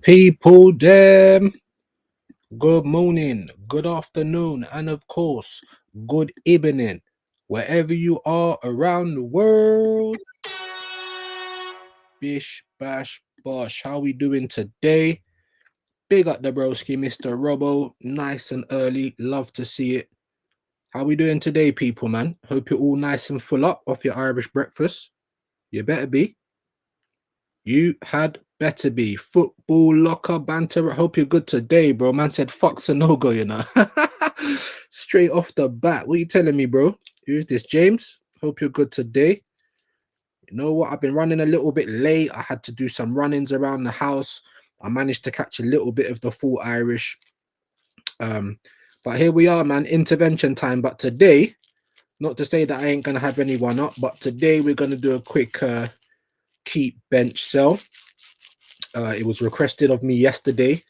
People, them, good morning, good afternoon, and of course, good evening, wherever you are around the world. Bish, bash, bosh. How we doing today? Big up the broski, Mr. Robbo. Nice and early. Love to see it. How we doing today, people, man? Hope you're all nice and full up off your Irish breakfast. You better be. You had better be. Football locker banter. I hope you're good today, bro. Man said fuck's a no-go, you know. Straight off the bat. What are you telling me, bro? Who's this, James? Hope you're good today. You know what? I've been running a little bit late. I had to do some run-ins around the house. I managed to catch a little bit of the full Irish. But here we are, man. Intervention time. But today, not to say that I ain't gonna have anyone up, but today we're gonna do a quick keep bench sell. It was requested of me yesterday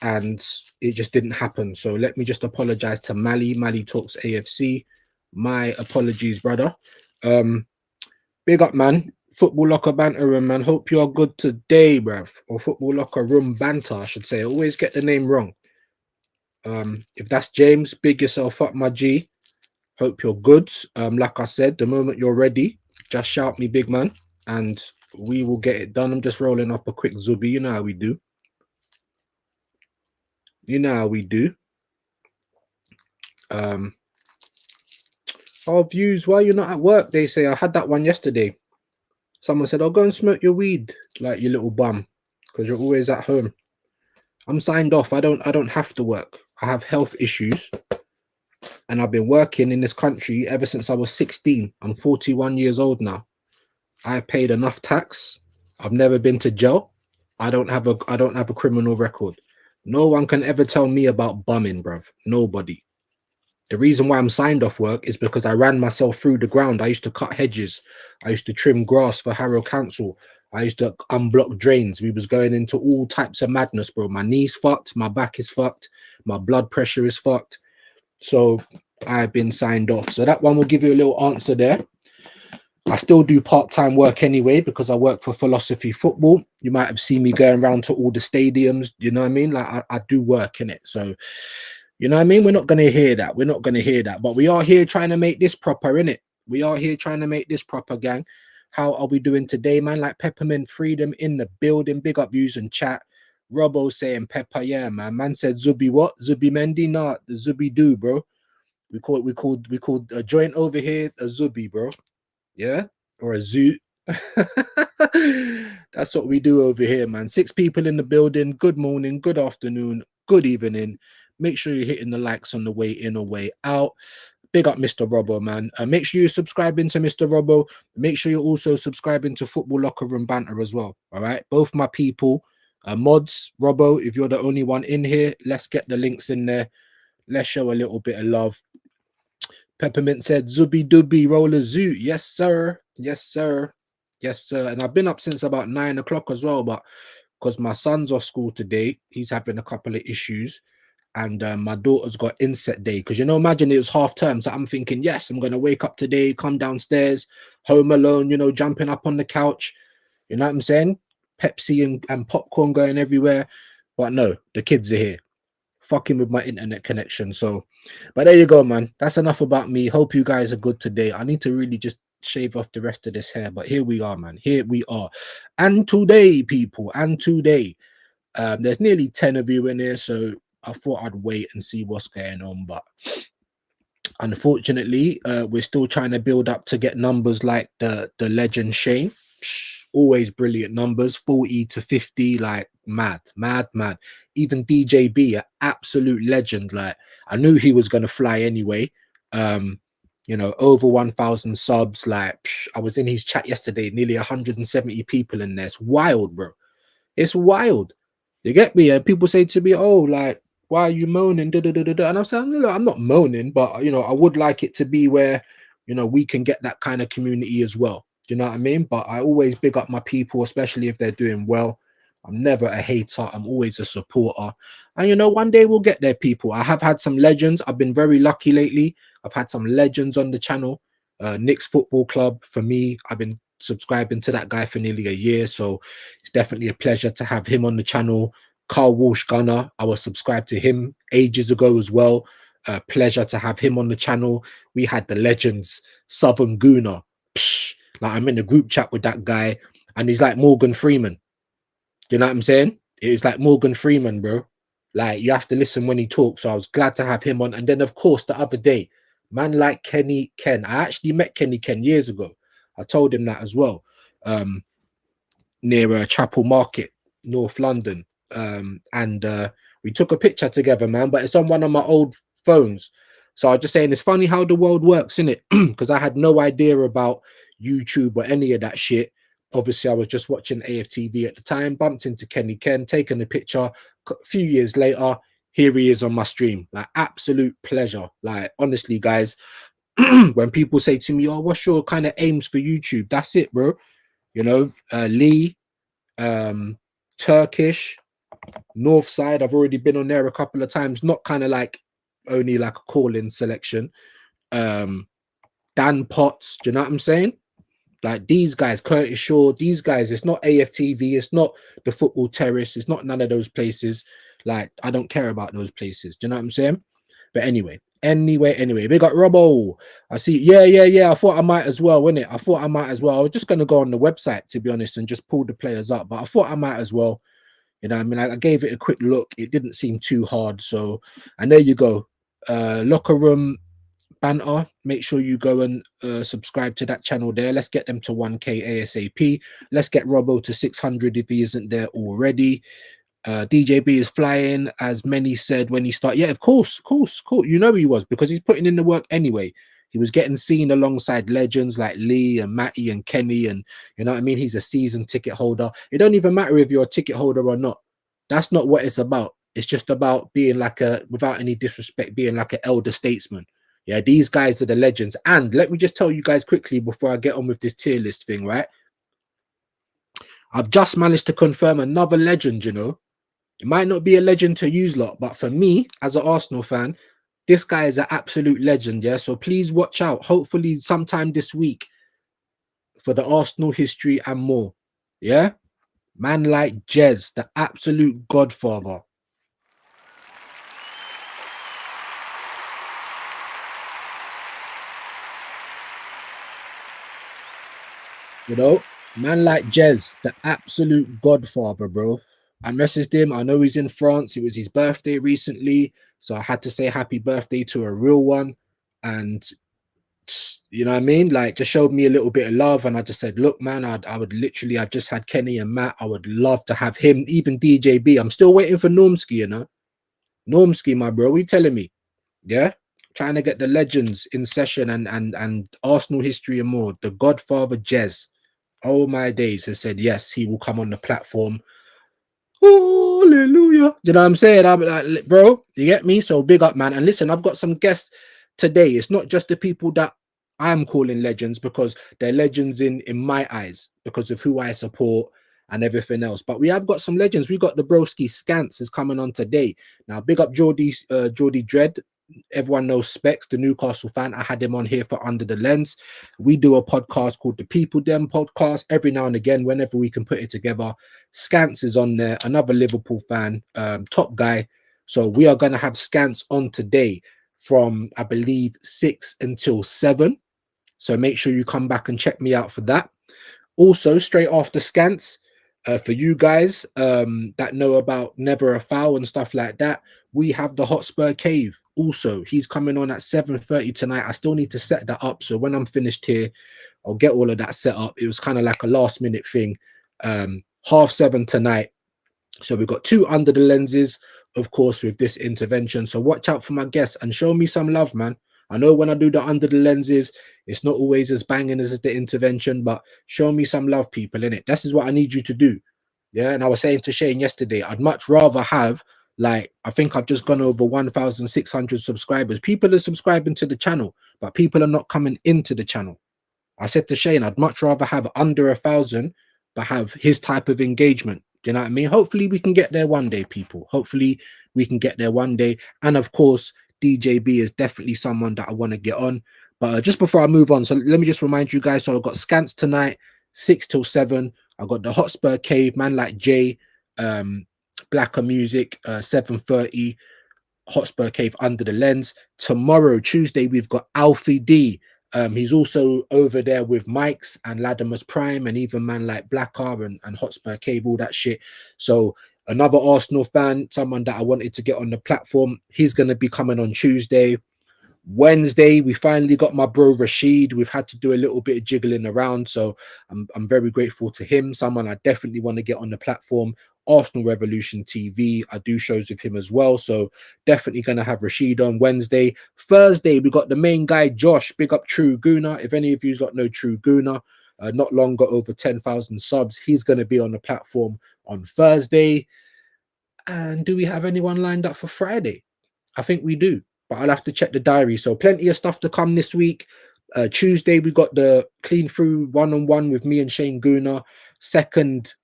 and it just didn't happen. So let me just apologize to Mali Talks AFC. My apologies, brother. Big up, man. Football locker banter room, man. Hope you are good today, bruv. Or football locker room banter, I should say. I always get the name wrong. If that's James, big yourself up, my G. Hope you're good. Like I said, the moment you're ready, just shout me, big man, and we will get it done. I'm just rolling up a quick Zubi. You know how we do. You know how we do. Our views, why you're not at work? They say I had that one yesterday. Someone said, "I'll go and smoke your weed, like you little bum, because you're always at home." I'm signed off. I don't have to work. I have health issues. And I've been working in this country ever since I was 16. I'm 41 years old now. I've paid enough tax. I've never been to jail. I don't have a criminal record. No one can ever tell me about bumming, bruv. Nobody. The reason why I'm signed off work is because I ran myself through the ground. I used to cut hedges. I used to trim grass for Harrow Council. I used to unblock drains. We was going into all types of madness, bro. My knee's fucked. My back is fucked. My blood pressure is fucked. So I've been signed off. So that one will give you a little answer there. I still do part-time work anyway because I work for Philosophy Football. You might have seen me going around to all the stadiums. You know what I mean? Like I do work in it. So, you know what I mean? We're not going to hear that. We're not going to hear that. But we are here trying to make this proper, innit? We are here trying to make this proper, gang. How are we doing today, man? Like Peppermint Freedom in the building. Big up views and chat. Robbo saying Pepper, yeah, man. Man said Zubi what? Zubi Mendy? Nah, the Zubi do, bro. We called a joint over here a Zubi, bro. Yeah, or a zoo. That's what we do over here, man. 6 people in the building. Good morning, good afternoon, good evening. Make sure you're hitting the likes on the way in or way out. Big up Mr. Robbo, man. Make sure you're subscribing to Mr. Robbo. Make sure you're also subscribing to Football Locker Room Banter as well. All right, both my people, mods, Robbo. If you're the only one in here, let's get the links in there. Let's show a little bit of love. Peppermint said, "Zubi dubi, roll a zoo." Yes, sir. Yes, sir. Yes, sir. And I've been up since about 9 o'clock as well, but because my son's off school today, he's having a couple of issues, and my daughter's got inset day. Because imagine it was half term, so I'm thinking, yes, I'm gonna wake up today, come downstairs, home alone, jumping up on the couch. You know what I'm saying? Pepsi and popcorn going everywhere. But no, the kids are here, fucking with my internet connection. So, but there you go, man. That's enough about me. Hope you guys are good today. I need to really just shave off the rest of this hair, but here we are, man. Here we are. And today, people, there's nearly 10 of you in here, so I thought I'd wait and see what's going on. But unfortunately, we're still trying to build up to get numbers like the legend Shane. Always brilliant numbers, 40 to 50, like mad. Even DJB, an absolute legend. Like, I knew he was gonna fly anyway. Over 1,000 subs. Like, I was in his chat yesterday, nearly 170 people in there. It's wild, bro. It's wild. You get me? And people say to me, "Oh, like, why are you moaning?" And I'm saying, "Look, I'm not moaning, but I would like it to be where we can get that kind of community as well. Do you know what I mean?" But I always big up my people, especially if they're doing well. I'm never a hater. I'm always a supporter. And one day we'll get there, people. I have had some legends. I've been very lucky lately. I've had some legends on the channel. Knicks Football Club, for me, I've been subscribing to that guy for nearly a year, so it's definitely a pleasure to have him on the channel. Carl Walsh Gunner, I was subscribed to him ages ago as well. Pleasure to have him on the channel. We had the legends, Southern Gooner. Like, I'm in a group chat with that guy, and he's like Morgan Freeman. You know what I'm saying? It's like Morgan Freeman, bro. Like, you have to listen when he talks. So I was glad to have him on. And then, of course, the other day, man like Kenny Ken. I actually met Kenny Ken years ago. I told him that as well. Near Chapel Market, North London. And we took a picture together, man. But it's on one of my old phones. So I was just saying, it's funny how the world works, isn't it? Because I had no idea about YouTube or any of that shit. Obviously, I was just watching AFTV at the time, bumped into Kenny Ken, taken a picture. A few years later, here he is on my stream. Like, absolute pleasure. Like, honestly, guys, when people say to me, "Oh, what's your kind of aims for YouTube?" That's it, bro. Lee, Turkish, Northside. I've already been on there a couple of times, not kind of like only like a call-in selection. Dan Potts, do you know what I'm saying? Like, these guys, Curtis Shaw, these guys, it's not AFTV, it's not the Football Terrace, it's not none of those places. Like, I don't care about those places. Do you know what I'm saying? But anyway, we got Robbo. I see. Yeah. I thought I might as well, wasn't it? I thought I might as well. I was just going to go on the website, to be honest, and just pull the players up, but I thought I might as well. I mean, I gave it a quick look. It didn't seem too hard. So, and there you go. Locker Room Banter. Make sure you go and subscribe to that channel there. Let's get them to 1K ASAP. Let's get Robbo to 600 if he isn't there already. DJB is flying, as many said when he started. Yeah, of course. He was, because he's putting in the work anyway. He was getting seen alongside legends like Lee and Matty and Kenny, and you know what I mean? He's a season ticket holder. It don't even matter if you're a ticket holder or not. That's not what it's about. It's just about being like without any disrespect, being like an elder statesman. Yeah, these guys are the legends. And let me just tell you guys quickly before I get on with this tier list thing, right? I've just managed to confirm another legend, It might not be a legend to use lot, but for me, as an Arsenal fan, this guy is an absolute legend, yeah? So please watch out. Hopefully sometime this week for the Arsenal history and more, yeah? Man like Jez, the absolute godfather. Man like Jez, the absolute godfather, bro. I messaged him. I know he's in France. It was his birthday recently, so I had to say happy birthday to a real one. And you know what I mean? Like, just showed me a little bit of love. And I just said, look, man, I would literally, I just had Kenny and Matt. I would love to have him, even DJB. I'm still waiting for Normski, Normski, my bro. What are you telling me? Yeah? Trying to get the legends in session and Arsenal history and more. The Godfather Jez, oh my days, has said yes, he will come on the platform. Hallelujah. You know what I'm saying? I'm like, bro, you get me? So big up, man. And listen, I've got some guests today. It's not just the people that I'm calling legends, because they're legends in my eyes because of who I support and everything else. But we have got some legends. We got the broski Scance is coming on today. Now, big up Geordie Dread. Everyone knows Specs, the Newcastle fan. I had him on here for Under the Lens. We do a podcast called the People Dem podcast every now and again, whenever we can put it together. Scance is on there, another Liverpool fan, top guy. So we are going to have Scance on today from, I believe, 6 until 7. So make sure you come back and check me out for that. Also, straight after Scance, for you guys that know about Never a Foul and stuff like that, we have the Hotspur Cave. Also, he's coming on at 7:30 tonight. I still need to set that up. So when I'm finished here, I'll get all of that set up. It was kind of like a last minute thing. 7:30 tonight. So we've got 2 Under the Lenses, of course, with this intervention. So watch out for my guests and show me some love, man. I know when I do the Under the Lenses, it's not always as banging as the intervention, but show me some love, people, innit? This is what I need you to do. Yeah. And I was saying to Shane yesterday, I'd much rather have, like, I think I've just gone over 1,600 subscribers. People are subscribing to the channel, but people are not coming into the channel. I said to Shane, I'd much rather have under 1,000, but have his type of engagement. Do you know what I mean? Hopefully we can get there one day, people. Hopefully we can get there one day. And of course, DJB is definitely someone that I want to get on. But just before I move on, so let me just remind you guys. So I've got Scance tonight, 6 till 7. I've got the Hotspur Cave, man like Jay, Blacker Music, 7:30. Hotspur Cave, Under the Lens. Tomorrow, Tuesday, we've got Alfie D. He's also over there with Mike's and Latimus Prime and even man like Blacker and Hotspur Cave, all that shit. So another Arsenal fan, someone that I wanted to get on the platform, he's going to be coming on Tuesday. Wednesday, we finally got my bro Rashid. We've had to do a little bit of jiggling around, so I'm very grateful to him. Someone I definitely want to get on the platform. Arsenal Revolution TV, I do shows with him as well, so definitely going to have Rashid on Wednesday. Thursday, we got the main guy Josh. Big up True Gooner. If any of you lot know True Gooner, not long got over 10,000 subs. He's going to be on the platform on Thursday. And do we have anyone lined up for Friday? I think we do, but I'll have to check the diary. So plenty of stuff to come this week. Tuesday, we got the Clean Through one-on-one with me and Shane Gooner. Second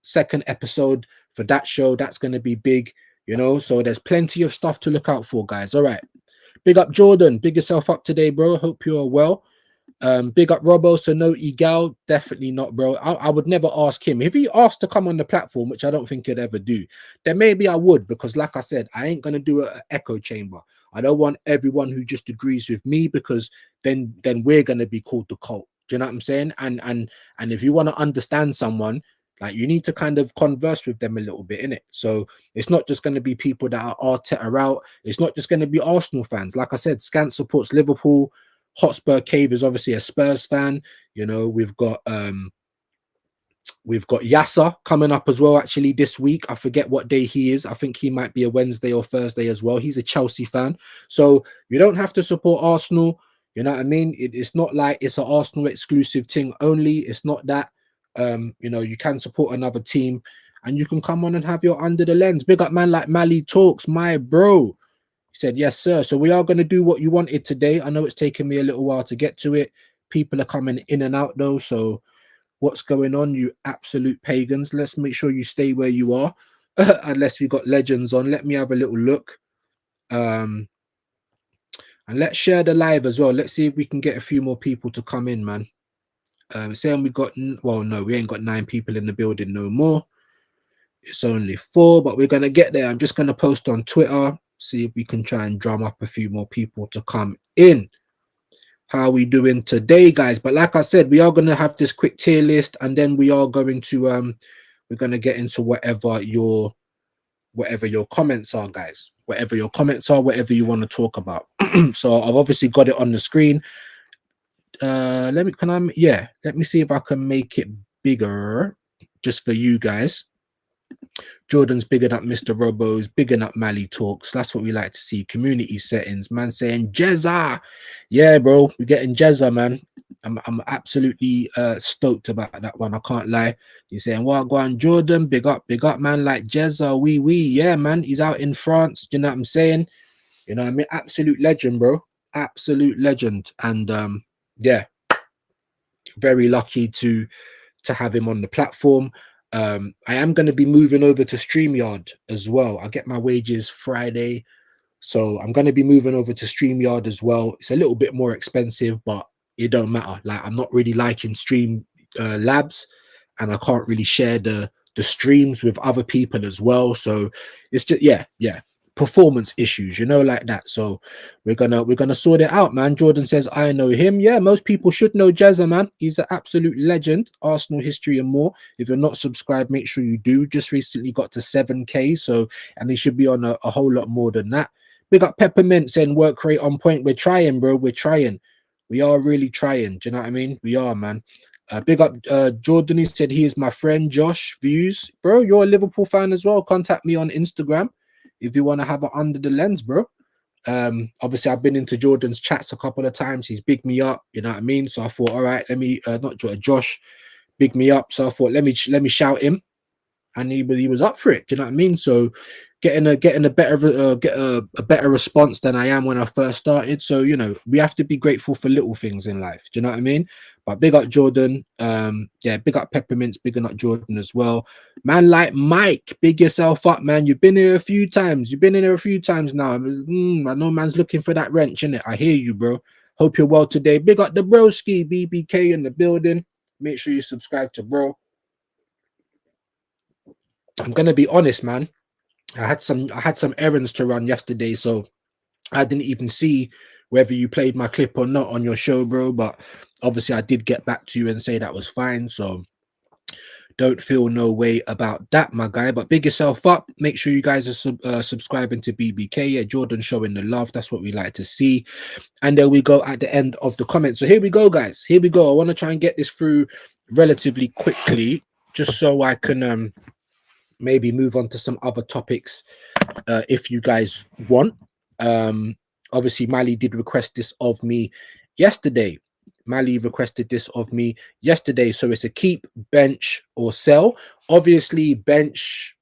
episode for that show. That's going to be big, you know. So there's plenty of stuff to look out for, guys. All right. Big up Jordan. Big yourself up today, bro. Hope you are well. Big up Robbo. So no Egal, definitely not, bro. I would never ask him. If he asked to come on the platform, which I don't think he'd ever do, then maybe I would, because like I said, I ain't gonna do an echo chamber. I don't want everyone who just agrees with me, because then we're gonna be called the cult. Do you know what I'm saying? And if you want to understand someone, like, you need to kind of converse with them a little bit, innit? So it's not just going to be people that are Arteta out. It's not just going to be Arsenal fans. Like I said, Scance supports Liverpool. Hotspur Cave is obviously a Spurs fan. You know, we've got Yasser coming up as well, actually, this week. I forget what day he is. I think he might be a Wednesday or Thursday as well. He's a Chelsea fan. So you don't have to support Arsenal. You know what I mean? It's not like it's an Arsenal exclusive thing only. It's not that. You know, you can support another team and you can come on and have your Under the Lens. Big up man like Mally Talks, my bro. He said, yes, sir. So we are going to do what you wanted today. I know it's taken me a little while to get to it. People are coming in and out though. So what's going on, you absolute pagans? Let's make sure you stay where you are. Unless we got legends on. Let me have a little look. And let's share the live as well. Let's see if we can get a few more people to come in, man. Saying we got, well, no, we ain't got 9 people in the building no more. It's only 4, but we're going to get there. I'm just going to post on Twitter, see if we can try and drum up a few more people to come in. How are we doing today, guys? But like I said, we are going to have this quick tier list, and then we are going to, we're going to get into whatever your comments are, guys. Whatever your comments are, whatever you want to talk about. So I've obviously got it on the screen. Let me see if I can make it bigger just for you guys. Jordan's bigging up Mr. Robo's, bigging up Mally Talks. That's what we like to see. Community settings, man, saying Jezza. Yeah, bro, we're getting Jezza, man. I'm absolutely stoked about that one. I can't lie. He's saying, well, go on, Jordan, big up, man, like Jezza, wee. Yeah, man, he's out in France. Do you know what I'm saying? You know what I mean? Absolute legend, bro. absolute legend. And yeah, very lucky to have him on the platform. I am going to be moving over to StreamYard as well. I get my wages Friday, so I'm going to be moving over to StreamYard as well. It's a little bit more expensive, but it don't matter. Like, I'm not really liking Stream Labs, and I can't really share the streams with other people as well. So it's just, yeah, performance issues, like that. So we're gonna sort it out, man. Jordan says I know him. Yeah, most people should know Jazza, man. He's an absolute legend. Arsenal history and more. If you're not subscribed, make sure you do. Just recently got to 7K, so, and he should be on a whole lot more than that. Big up Peppermint saying work rate on point. We're trying, bro. We're trying. We are really trying. Do you know what I mean? We are, man. Big up Jordan. He said he is my friend. Josh Views, bro. You're a Liverpool fan as well. Contact me on Instagram if you want to have it under the lens, bro. Obviously I've been into Jordan's chats a couple of times. He's bigged me up, you know what I mean? So I thought, all right, let me not Josh bigged me up. So I thought, let me shout him, and he was up for it. Do you know what I mean? So getting a better response than I am when I first started. So we have to be grateful for little things in life. Do you know what I mean? But big up Jordan. Yeah, big up Peppermints, big up Jordan as well. Man like Mike, big yourself up, man. You've been here a few times. You've been in here a few times now. I know man's looking for that wrench, innit? I hear you, bro. Hope you're well today. Big up the broski, BBK in the building. Make sure you subscribe to bro. I'm gonna be honest, man. I had some errands to run yesterday, so I didn't even see whether you played my clip or not on your show, bro. But obviously, I did get back to you and say that was fine. So don't feel no way about that, my guy. But big yourself up. Make sure you guys are subscribing to BBK. Yeah, Jordan showing the love. That's what we like to see. And there we go at the end of the comments. So here we go, guys. Here we go. I want to try and get this through relatively quickly, just so I can maybe move on to some other topics if you guys want. Obviously Mali did request this of me yesterday. So it's a keep, bench, or sell. Obviously bench,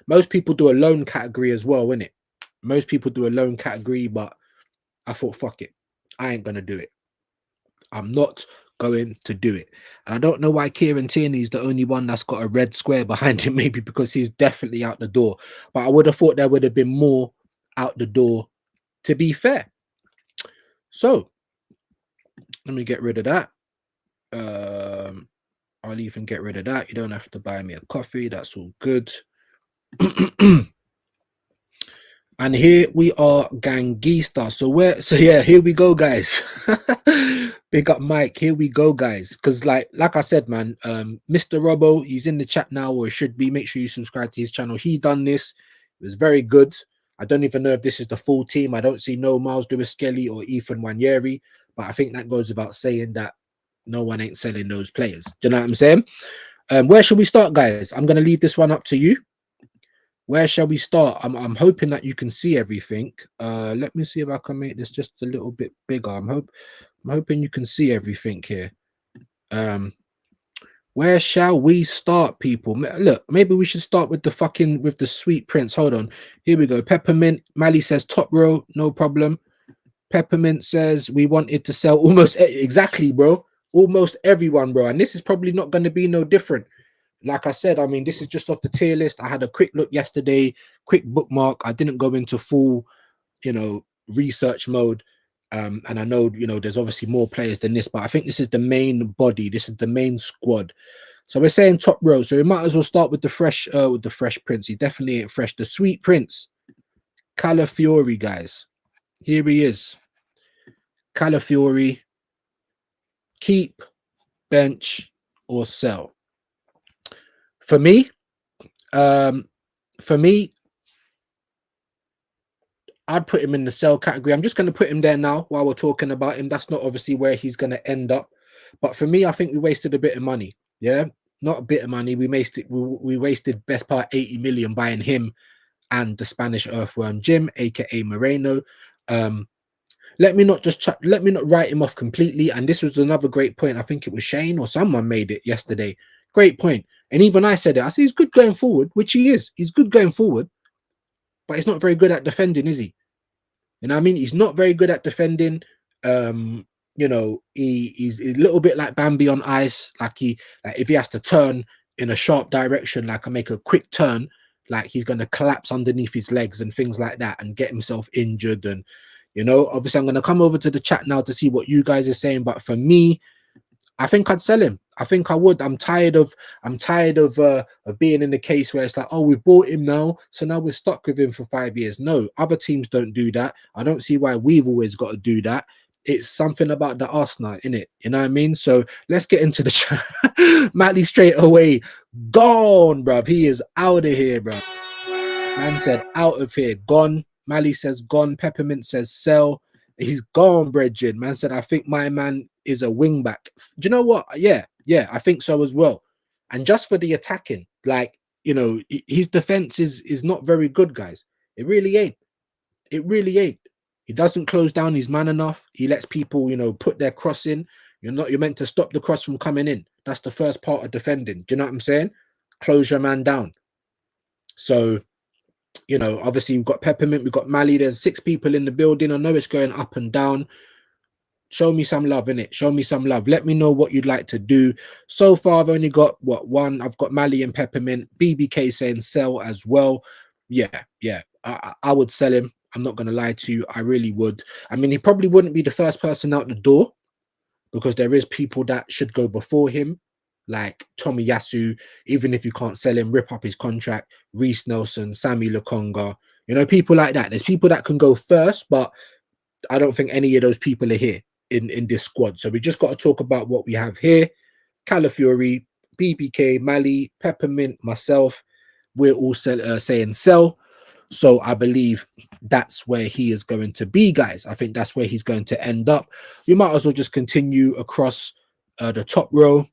most people do a loan category as well, innit? Most people do a loan category, but I thought, fuck it, I ain't gonna do it. I'm not going to do it. And I don't know why Kieran Tierney is the only one that's got a red square behind him, maybe because he's definitely out the door. But I would have thought there would have been more out the door, to be fair. So let me get rid of that. I'll even get rid of that. You don't have to buy me a coffee. That's all good. And here we are, Gangista. So yeah, here we go, guys. Big up Mike. Here we go, guys. Because like I said, man, Mr. Robbo, he's in the chat now, or should be. Make sure you subscribe to his channel. He done this. It was very good. I don't even know if this is the full team. I don't see no Miles Lewis-Skelly or Ethan Nwaneri, but I think that goes without saying that no one ain't selling those players. Do you know what I'm saying? Where should we start, guys? I'm going to leave this one up to you. Where shall we start? I'm hoping that you can see everything. Let me see if I can make this just a little bit bigger. I'm hoping you can see everything here. Where shall we start, people? Look, maybe we should start with the Sweet Prince. Hold on. Here we go. Peppermint. Mali says top row, no problem. Peppermint says we wanted to sell almost exactly, bro. Almost everyone, bro. And this is probably not going to be no different. Like I said, I mean, this is just off the tier list. I had a quick look yesterday, quick bookmark. I didn't go into full, research mode. And I know, there's obviously more players than this, but I think this is the main body. This is the main squad. So we're saying top row. So we might as well start with the fresh Prince. He definitely ain't fresh. The Sweet Prince, Calafiori, guys. Here he is. Calafiori. Keep, bench, or sell. For me, I'd put him in the sell category. I'm just going to put him there now while we're talking about him. That's not obviously where he's going to end up. But for me, I think we wasted a bit of money. Yeah, not a bit of money. We wasted best part 80 million buying him and the Spanish earthworm Jim, aka Moreno. Let me not write him off completely. And this was another great point. I think it was Shane or someone made it yesterday. Great point. And even I said it. I said he's good going forward, which he is. He's good going forward, but he's not very good at defending, is he? You know what I mean? He's not very good at defending. Um, he's a little bit like Bambi on ice. Like if he has to turn in a sharp direction, like make a quick turn, like he's gonna collapse underneath his legs and things like that and get himself injured. And obviously I'm gonna come over to the chat now to see what you guys are saying. But for me, I think I'd sell him. I think I would. I'm tired of being in the case where it's like, oh, we've bought him now, so now we're stuck with him for 5 years. No, other teams don't do that. I don't see why we've always got to do that. It's something about the Arsenal, in it. You know what I mean? So let's get into the chat. Matty straight away, gone, bruv. He is out of here, bruv. Man said out of here, gone. Mally says gone. Peppermint says sell. He's gone, Bridget. Man said, I think my man is a wing back. Do you know what? Yeah, I think so as well. And just for the attacking, like, his defense is not very good, guys. It really ain't. It really ain't. He doesn't close down his man enough. He lets people, put their cross in. You're meant to stop the cross from coming in. That's the first part of defending. Do you know what I'm saying? Close your man down. So, obviously we've got Peppermint, we've got Mally. There's 6 people in the building. I know it's going up and down. Show me some love, innit? Show me some love. Let me know what you'd like to do. So far, I've only got one. I've got Mally and Peppermint. BBK saying sell as well. Yeah. I would sell him. I'm not gonna lie to you. I really would. I mean, he probably wouldn't be the first person out the door because there is people that should go before him, like Tomiyasu. Even if you can't sell him, rip up his contract. Reece Nelson, Sammy Lokonga. People like that. There's people that can go first, but I don't think any of those people are here in this squad. So we just got to talk about what we have here. Calafiori, BBK, Mally, Peppermint, myself. We're all saying sell. So I believe that's where he is going to be, guys. I think that's where he's going to end up. We might as well just continue across the top row.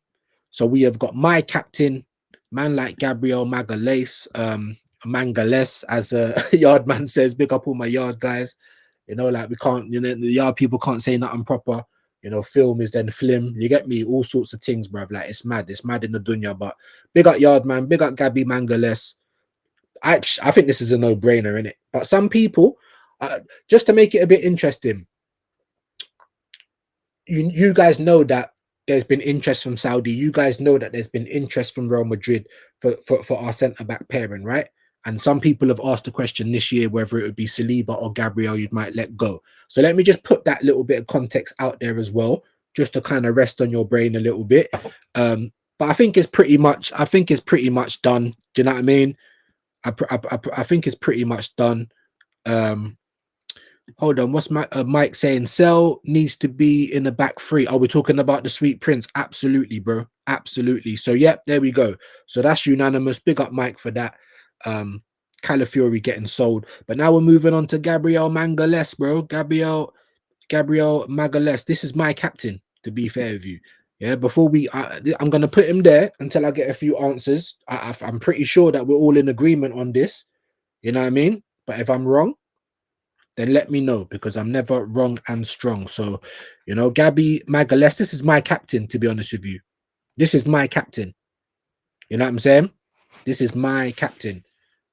So we have got my captain, man like Gabriel Magalhaes, Mangales, as a yard man says. Big up all my yard guys. Like we can't, the yard people can't say nothing proper. Film is then flim. You get me? All sorts of things, bruv. Like it's mad. It's mad in the dunya. But big up yard man. Big up Gabby Mangales. I think this is a no-brainer, innit? But some people, just to make it a bit interesting, you guys know that there's been interest from Saudi. You guys know that there's been interest from Real Madrid for our centre-back pairing, right? And some people have asked the question this year whether it would be Saliba or Gabriel you might let go. So let me just put that little bit of context out there as well, just to kind of rest on your brain a little bit. But I think it's pretty much done. Do you know what I mean? I think it's pretty much done. Hold on, what's Mike saying? Sell needs to be in the back 3. Are we talking about the Sweet Prince? Absolutely, bro. Absolutely. So yeah, there we go. So that's unanimous. Big up Mike for that. Calafiori getting sold. But now we're moving on to Gabriel Mangales, bro. Gabriel Magalhaes. This is my captain, to be fair with you. Yeah, before I'm going to put him there until I get a few answers. I'm pretty sure that we're all in agreement on this. You know what I mean? But if I'm wrong, then let me know, because I'm never wrong and strong. So, Gabby Magalhaes, this is my captain, to be honest with you. This is my captain. You know what I'm saying? This is my captain.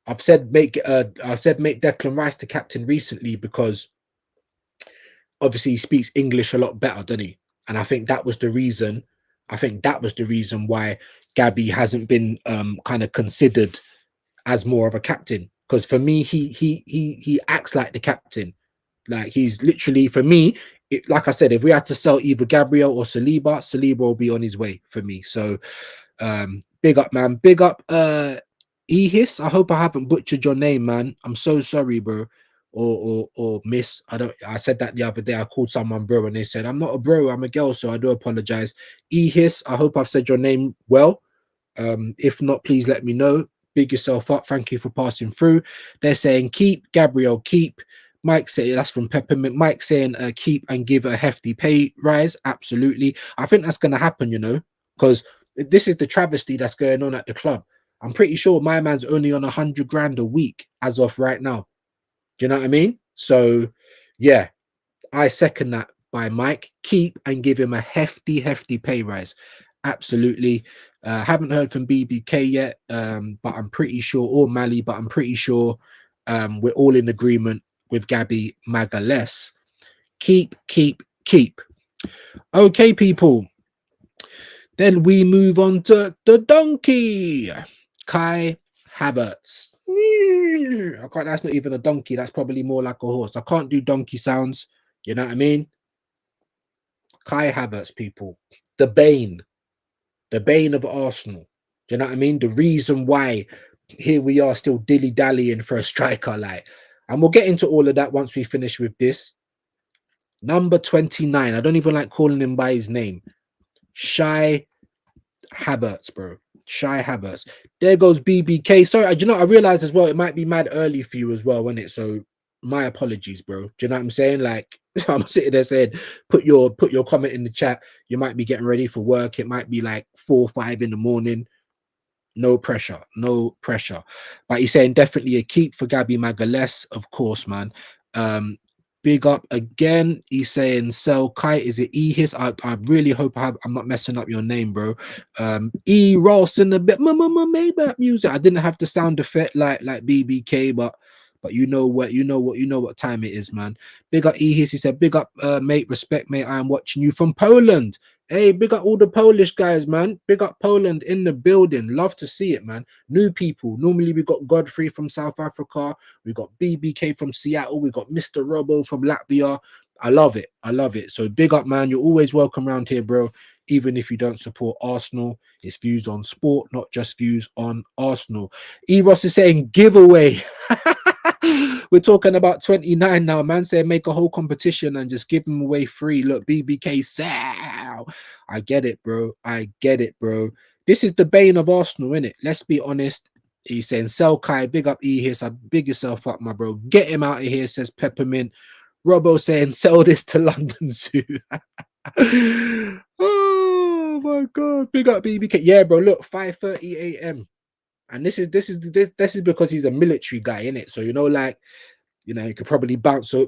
I've said make Declan Rice the captain recently because obviously he speaks English a lot better, doesn't he? And I think that was the reason. Why Gabby hasn't been kind of considered as more of a captain. Because for me, he acts like the captain. Like he's literally, for me, like I said, if we had to sell either Gabriel or Saliba will be on his way for me. So big up, man. Big up Ehis. I hope I haven't butchered your name, man. I'm so sorry, bro. Or miss. I said that the other day. I called someone bro and they said, I'm not a bro, I'm a girl, so I do apologize. Ehis, I hope I've said your name well. If not, please let me know. Big yourself up. Thank you for passing through. They're saying keep, Gabriel, keep. Mike saying, that's from Peppermint. Mike saying keep and give a hefty pay rise. Absolutely. I think that's going to happen, because this is the travesty that's going on at the club. I'm pretty sure my man's only on 100 grand a week as of right now. Do you know what I mean? So, yeah, I second that by Mike. Keep and give him a hefty pay rise. Absolutely. Haven't heard from BBK yet, but I'm pretty sure, or Mally, but I'm pretty sure we're all in agreement. with Gabby Magalhaes. Keep, keep, keep. Okay, people. Then we move on to the donkey, Kai Havertz. I can't. That's not even a donkey. That's probably more like a horse. I can't do donkey sounds. You know what I mean? Kai Havertz, people, the bane of Arsenal. Do you know what I mean? The reason why here we are still dilly dallying for a striker, like, and we'll get into all of that once we finish with this. Number 29. I don't even like calling him by his name. Shy Havertz, bro. Shy Havertz. There goes BBK. Sorry, do you know, I realized as well it might be mad early for you as well, when it? So my apologies, bro. Do you know what I'm saying? Like, I'm sitting there saying, put your comment in the chat. You might be getting ready for work. It might be like 4 or 5 in the morning. No pressure, no pressure. But he's saying definitely a keep for Gabby Magalhaes, of course, man. Big up again. He's saying sell kite. Is it Ehis? I really hope I'm not messing up your name, bro. E Ross in a bit. Maybach music. I didn't have the sound effect like BBK, but you know what time it is, man. Big up Ehis. He said, big up, mate. Respect, mate. I am watching you from Poland. Hey, big up all the Polish guys, man. Big up Poland in the building. Love to see it, man. New people. Normally we got Godfrey from South Africa. We got BBK from Seattle. We got Mr. Robo from Latvia. I love it. I love it. So big up, man. You're always welcome around here, bro. Even if you don't support Arsenal, it's views on sport, not just views on Arsenal. Eros is saying giveaway. We're talking about 29 now, man. Say make a whole competition and just give them away free. Look, BBK Sal. I get it, bro. I get it, bro. This is the bane of Arsenal, innit? Let's be honest. He's saying sell Kai, big up E here. So big yourself up, my bro. Get him out of here, says Peppermint. Robo saying sell this to London Zoo. Oh my god. Big up BBK. Yeah, bro. Look, 5:30 a.m. And this is because he's a military guy, innit? So like, he could probably bounce a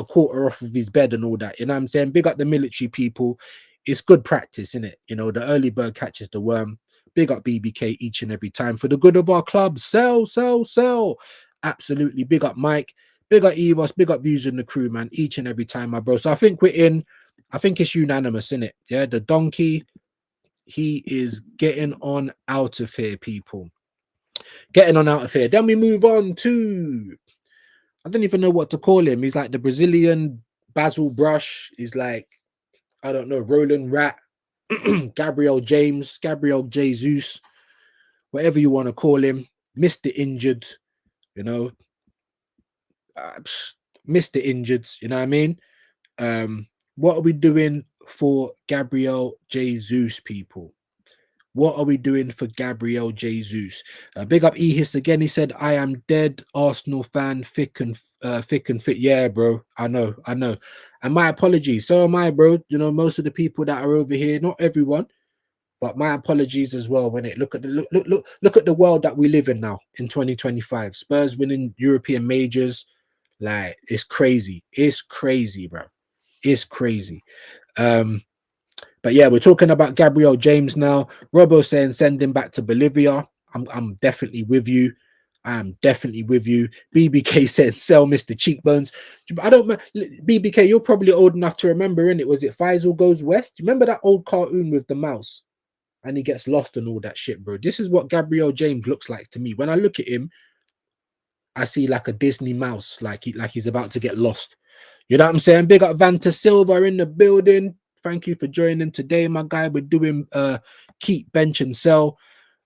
quarter off of his bed and all that. You know what I'm saying? Big up the military people. It's good practice, innit? The early bird catches the worm. Big up BBK each and every time for the good of our club. Sell, sell, sell. Absolutely. Big up Mike. Big up Evos. Big up Views and the crew, man. Each and every time, my bro. So I think it's unanimous, innit? Yeah, the donkey, he is getting on out of here, people. Getting on out of here. Then we move on to, I don't even know what to call him. He's like the Brazilian Basil Brush. He's like, I don't know, Roland Rat, Gabriel James, Gabriel Jesus, whatever you want to call him. Mr. Injured, Mr. Injured, you know what I mean? What are we doing for Gabriel Jesus, people? What are we doing for Gabriel Jesus? Big up Ehis again. He said, I am dead Arsenal fan, thick and fit. Yeah, bro. I know. And my apologies. So am I, bro. Most of the people that are over here, not everyone, but my apologies as well. When look at the world that we live in now in 2025. Spurs winning European majors. Like, it's crazy. It's crazy, bro. It's crazy. But yeah, we're talking about Gabriel James now. Robo saying send him back to Bolivia. I'm definitely with you. I am definitely with you. BBK said sell Mr. Cheekbones. I don't. BBK, you're probably old enough to remember, innit? Was it Faisal Goes West? Do you remember that old cartoon with the mouse? And he gets lost and all that shit, bro. This is what Gabriel James looks like to me. When I look at him, I see like a Disney mouse, like he's about to get lost. You know what I'm saying? Big up Vanta Silva in the building. Thank you for joining today, my guy. We're doing keep, bench, and sell.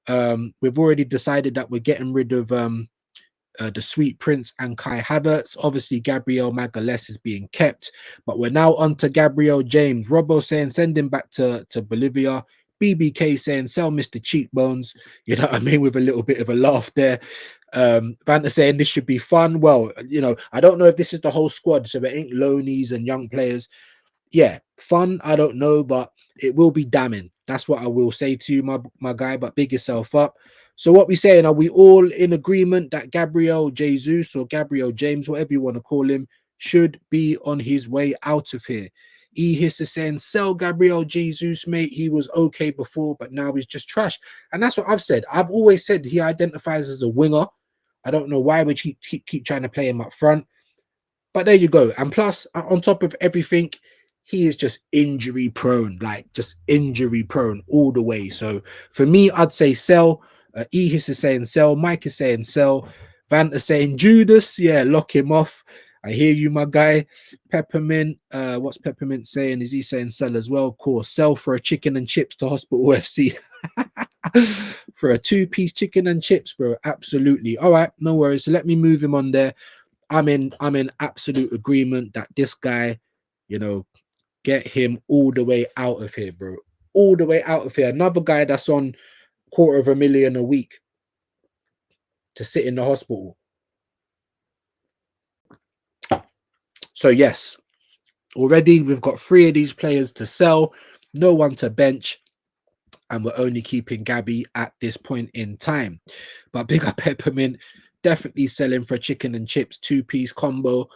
We've already decided that we're getting rid of the Sweet Prince and Kai Havertz. Obviously, Gabriel Magalhaes is being kept, but we're now on to Gabriel James. Robo saying send him back to Bolivia. BBK saying sell Mr. Cheekbones. You know what I mean? With a little bit of a laugh there. Vanta saying this should be fun. Well, I don't know if this is the whole squad, so it ain't loanies and young players. Yeah, fun, I don't know, but it will be damning. That's what I will say to you, my guy. But big yourself up. So what we saying, are we all in agreement that Gabriel Jesus or Gabriel James, whatever you want to call him, should be on his way out of here? Ehis is saying sell Gabriel Jesus, mate. He was okay before, but now he's just trash. And that's what I've said. I've always said he identifies as a winger. I don't know why we keep trying to play him up front. But there you go. And plus, on top of everything, he is just injury prone, like just injury prone all the way. So for me, I'd say sell. Ehis is saying sell. Mike is saying sell. Vant is saying Judas. Yeah, lock him off. I hear you, my guy. Peppermint. What's Peppermint saying? Is he saying sell as well? Of course, sell for a chicken and chips to Hospital FC. For a 2-piece chicken and chips, bro. Absolutely. All right, no worries. So let me move him on there. I'm in absolute agreement that this guy, you know, get him all the way out of here, bro. All the way out of here. Another guy that's on $250,000 a week to sit in the hospital. So yes, already we've got 3 of these players to sell, no one to bench, and we're only keeping Gabby at this point in time. But big up Peppermint, definitely selling for chicken and chips 2-piece combo.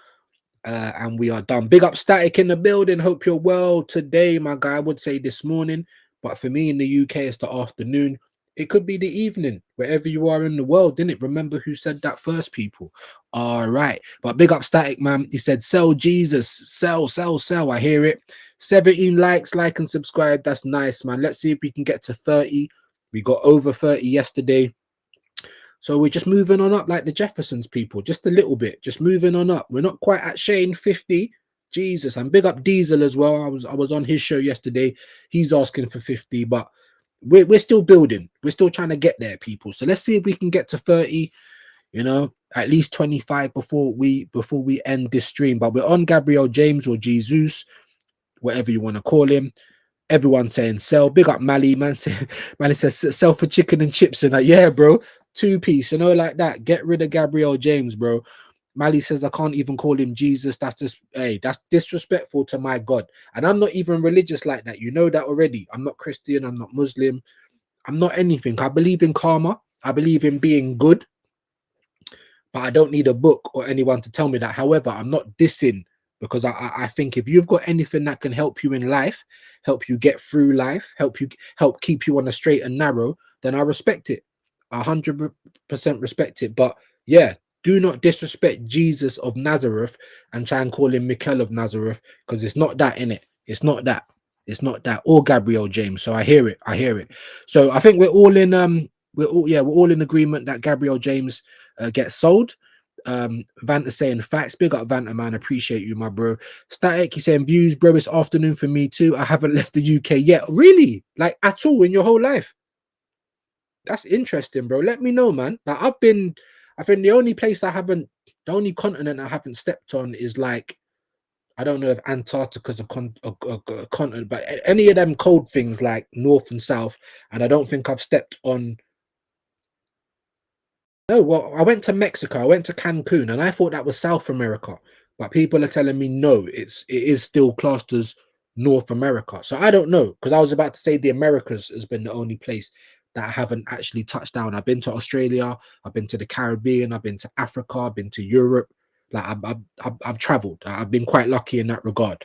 And we are done. Big up Static in the building. Hope you're well today, my guy. I would say this morning, but for me in the UK, it's the afternoon. It could be the evening, wherever you are in the world, didn't it? Remember who said that first, people. All right. But big up Static, man. He said, sell Jesus. Sell, sell, sell. I hear it. 17 likes, like and subscribe. That's nice, man. Let's see if we can get to 30. We got over 30 yesterday. So we're just moving on up like the Jeffersons, people, just a little bit, just moving on up. We're not quite at Shane 50. Jesus, and big up Diesel as well. I was on his show yesterday. He's asking for 50, but we're still building. We're still trying to get there, people. So let's see if we can get to 30, you know, at least 25 before we end this stream. But we're on Gabriel James or Jesus, whatever you want to call him. Everyone saying sell. Big up Mally, man. Mally says sell for chicken and chips and that. Yeah, bro. 2-piece, you know, like that. Get rid of Gabriel James, bro. Mally says I can't even call him Jesus. That's just, hey, that's disrespectful to my God. And I'm not even religious like that. You know that already. I'm not Christian. I'm not Muslim. I'm not anything. I believe in karma. I believe in being good. But I don't need a book or anyone to tell me that. However, I'm not dissing, because I think if you've got anything that can help you in life, help you get through life, help keep you on a straight and narrow, then I respect it. 100% respect it. But yeah, do not disrespect Jesus of Nazareth and try and call him Mikel of Nazareth, because it's not that, in it. It's not that. It's not that. Or Gabriel James. So I hear it. I hear it. So I think we're all in we're all in agreement that Gabriel James gets sold. Vanta saying facts. Big up Vanta, man. Appreciate you, my bro. Static, he's saying views, bro. It's afternoon for me too. I haven't left the UK yet. Really? Like at all in your whole life? That's interesting, bro. Let me know, man. Like I think the only continent I haven't stepped on is like, I don't know if Antarctica's a continent, but any of them cold things like North and South. And I don't think I've stepped on. No, well, I went to Mexico. I went to Cancun, and I thought that was South America. But people are telling me no, it is still classed as North America. So I don't know, because I was about to say the Americas has been the only place that I haven't actually touched down. I've been to Australia, I've been to the Caribbean, I've been to Africa, I've been to Europe. Like I've traveled. I've been quite lucky in that regard.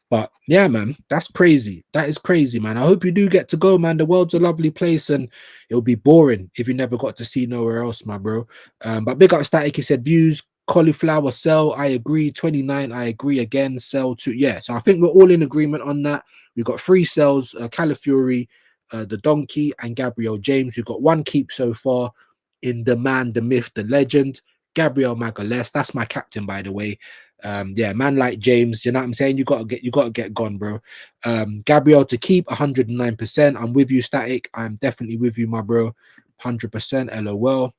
But yeah, man, that's crazy. That is crazy, man. I hope you do get to go, man. The world's a lovely place, and it'll be boring if you never got to see nowhere else, my bro. But big up Static, he said views, cauliflower, sell. I agree. 29, I agree again. Sell to, yeah. So I think we're all in agreement on that. We've got 3 sells, Calafiori, the Donkey, and Gabriel James. We've got 1 keep so far in the man, the myth, the legend, Gabriel Magalhaes. That's my captain, by the way. Yeah, man like James, you know what I'm saying? You gotta get gone, bro. Gabriel to keep 109%. I'm with you, Static. I'm definitely with you, my bro. 100%. LOL.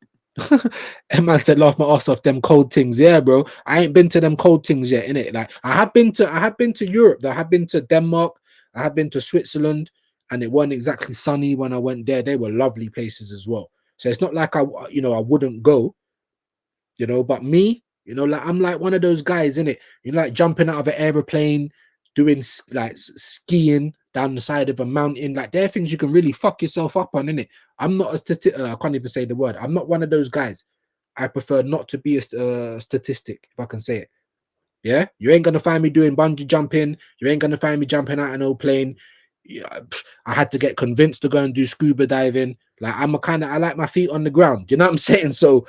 Man said laugh my ass off them cold things. Yeah, bro. I ain't been to them cold things yet, innit? Like I have been to Europe, though. I have been to Denmark, I have been to Switzerland, and it wasn't exactly sunny when I went there. They were lovely places as well. So it's not like I wouldn't go, but me, like I'm like one of those guys, innit? Like jumping out of an aeroplane, doing like skiing down the side of a mountain. Like there are things you can really fuck yourself up on, innit? I'm not I can't even say the word. I'm not one of those guys. I prefer not to be a statistic, if I can say it. Yeah, you ain't gonna find me doing bungee jumping. You ain't gonna find me jumping out an old plane. Yeah, I had to get convinced to go and do scuba diving. Like I like my feet on the ground. You know what I'm saying? So,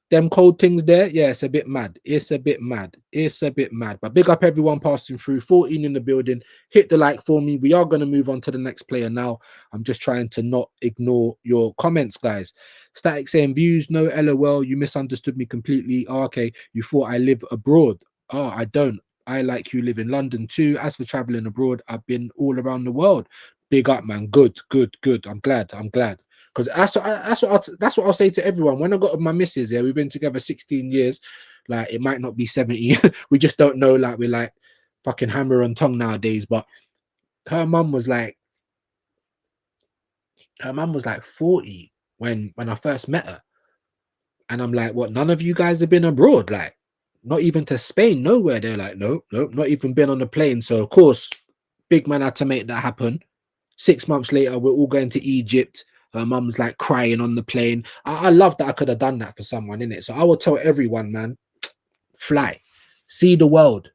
them cold things there, yeah, it's a bit mad. It's a bit mad. It's a bit mad. But big up everyone passing through. 14 in the building. Hit the like for me. We are going to move on to the next player now. I'm just trying to not ignore your comments, guys. Static saying views, no LOL. You misunderstood me completely. Oh, okay. You thought I live abroad. Oh, I don't. I like you live in London too. As for traveling abroad, I've been all around the world. Big up, man. Good, good, good. I'm glad. I'm glad. Because that's what I'll say to everyone. When I got my missus, yeah, we've been together 16 years. Like it might not be 70. We just don't know. Like we're like fucking hammer and tongue nowadays. But her mum was like, 40 when I first met her. And I'm like, what? None of you guys have been abroad? Like, not even to Spain, nowhere. They're like, nope, nope, not even been on the plane. So of course, big man had to make that happen. 6 months later, we're all going to Egypt. Her mum's like crying on the plane. I love that I could have done that for someone, innit? So I will tell everyone, man, fly, see the world,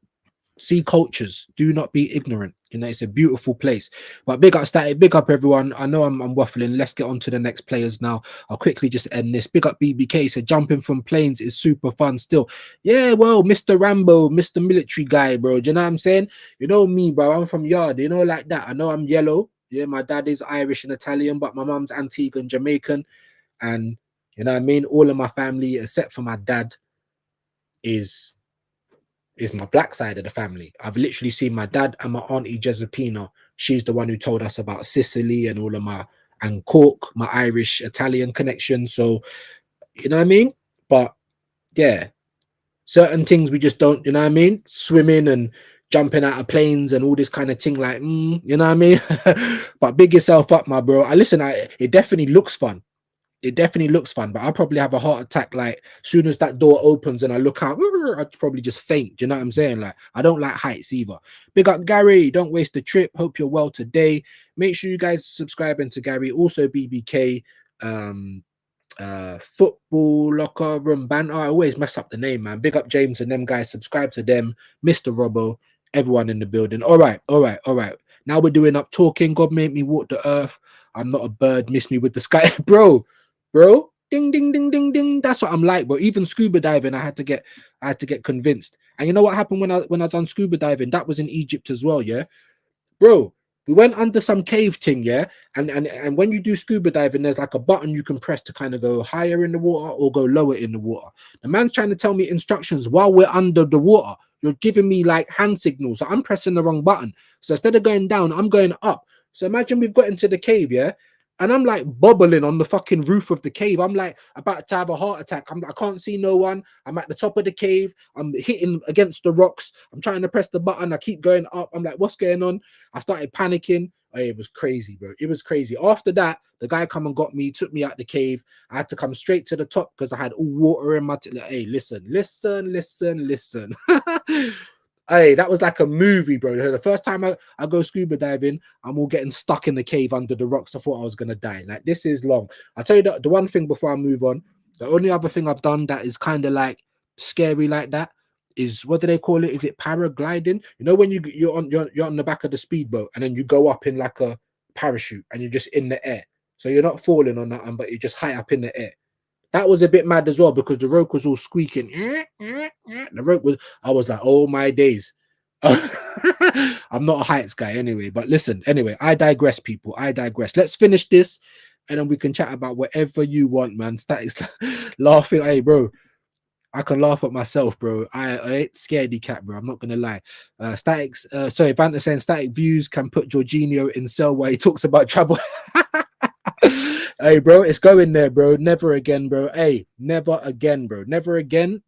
see cultures. Do not be ignorant. You know, it's a beautiful place. But big up Static, big up everyone. I know I'm waffling. Let's get on to the next players now. I'll quickly just end this. Big up BBK. So jumping from planes is super fun still. Yeah, well, Mr. Rambo, Mr. Military guy, bro. Do you know what I'm saying? You know me, bro. I'm from Yard. You know, like that. I know I'm yellow. Yeah, my dad is Irish and Italian, but my mom's Antigua and Jamaican. And you know what I mean? All of my family, except for my dad, is my black side of the family. I've literally seen my dad and my auntie Jezepina. She's the one who told us about Sicily and all of and Cork, my Irish Italian connection. So you know what I mean? But yeah, certain things we just don't, you know what I mean? Swimming and jumping out of planes and all this kind of thing, like you know what I mean? But big yourself up, my bro. It definitely looks fun. It definitely looks fun, but I'll probably have a heart attack like soon as that door opens and I look out, I'd probably just faint. Do you know what I'm saying? Like, I don't like heights either. Big up Gary, don't waste the trip. Hope you're well today. Make sure you guys subscribing to Gary. Also BBK, football locker room banter. I always mess up the name, man. Big up James and them guys. Subscribe to them. Mr. Robbo, everyone in the building. All right, all right, all right. Now we're doing up talking. God made me walk the earth. I'm not a bird. Miss me with the sky, bro. Ding, ding, ding, ding, ding. That's what I'm like, bro. Even scuba diving, I had to get convinced. And you know what happened when I done scuba diving? That was in Egypt as well, yeah, bro. We went under some cave thing, yeah. And when you do scuba diving, there's like a button you can press to kind of go higher in the water or go lower in the water. The man's trying to tell me instructions while we're under the water. You're giving me like hand signals. So I'm pressing the wrong button. So instead of going down, I'm going up. So imagine we've got into the cave, yeah. And I'm like bobbling on the fucking roof of the cave. I'm like about to have a heart attack. I can't see no one. I'm at the top of the cave. I'm hitting against the rocks. I'm trying to press the button. I keep going up. I'm like, what's going on? I started panicking. Oh, it was crazy, bro. It was crazy. After that, the guy come and got me, took me out the cave. I had to come straight to the top because I had all water in my like, hey, listen. Hey, that was like a movie, bro. The first time I go scuba diving, I'm all getting stuck in the cave under the rocks. I thought I was gonna die. Like, this is long. I'll tell you the one thing before I move on. The only other thing I've done that is kind of like scary like that is, what do they call it? Is it paragliding? You know when you're on the back of the speedboat and then you go up in like a parachute and you're just in the air. So you're not falling on that one, but you're just high up in the air. That was a bit mad as well because the rope was all squeaking. The rope was, I was like, oh my days. I'm not a heights guy anyway, but listen, anyway, I digress, people. I digress. Let's finish this and then we can chat about whatever you want, man. Static's laughing. Hey, bro, I can laugh at myself, bro. I ain't scaredy cat, bro. I'm not gonna lie. Sorry, Vanta saying Static views can put Jorginho in cell while he talks about travel. Hey, bro, it's going there, bro. Never again, bro. Hey, never again, bro. Never again.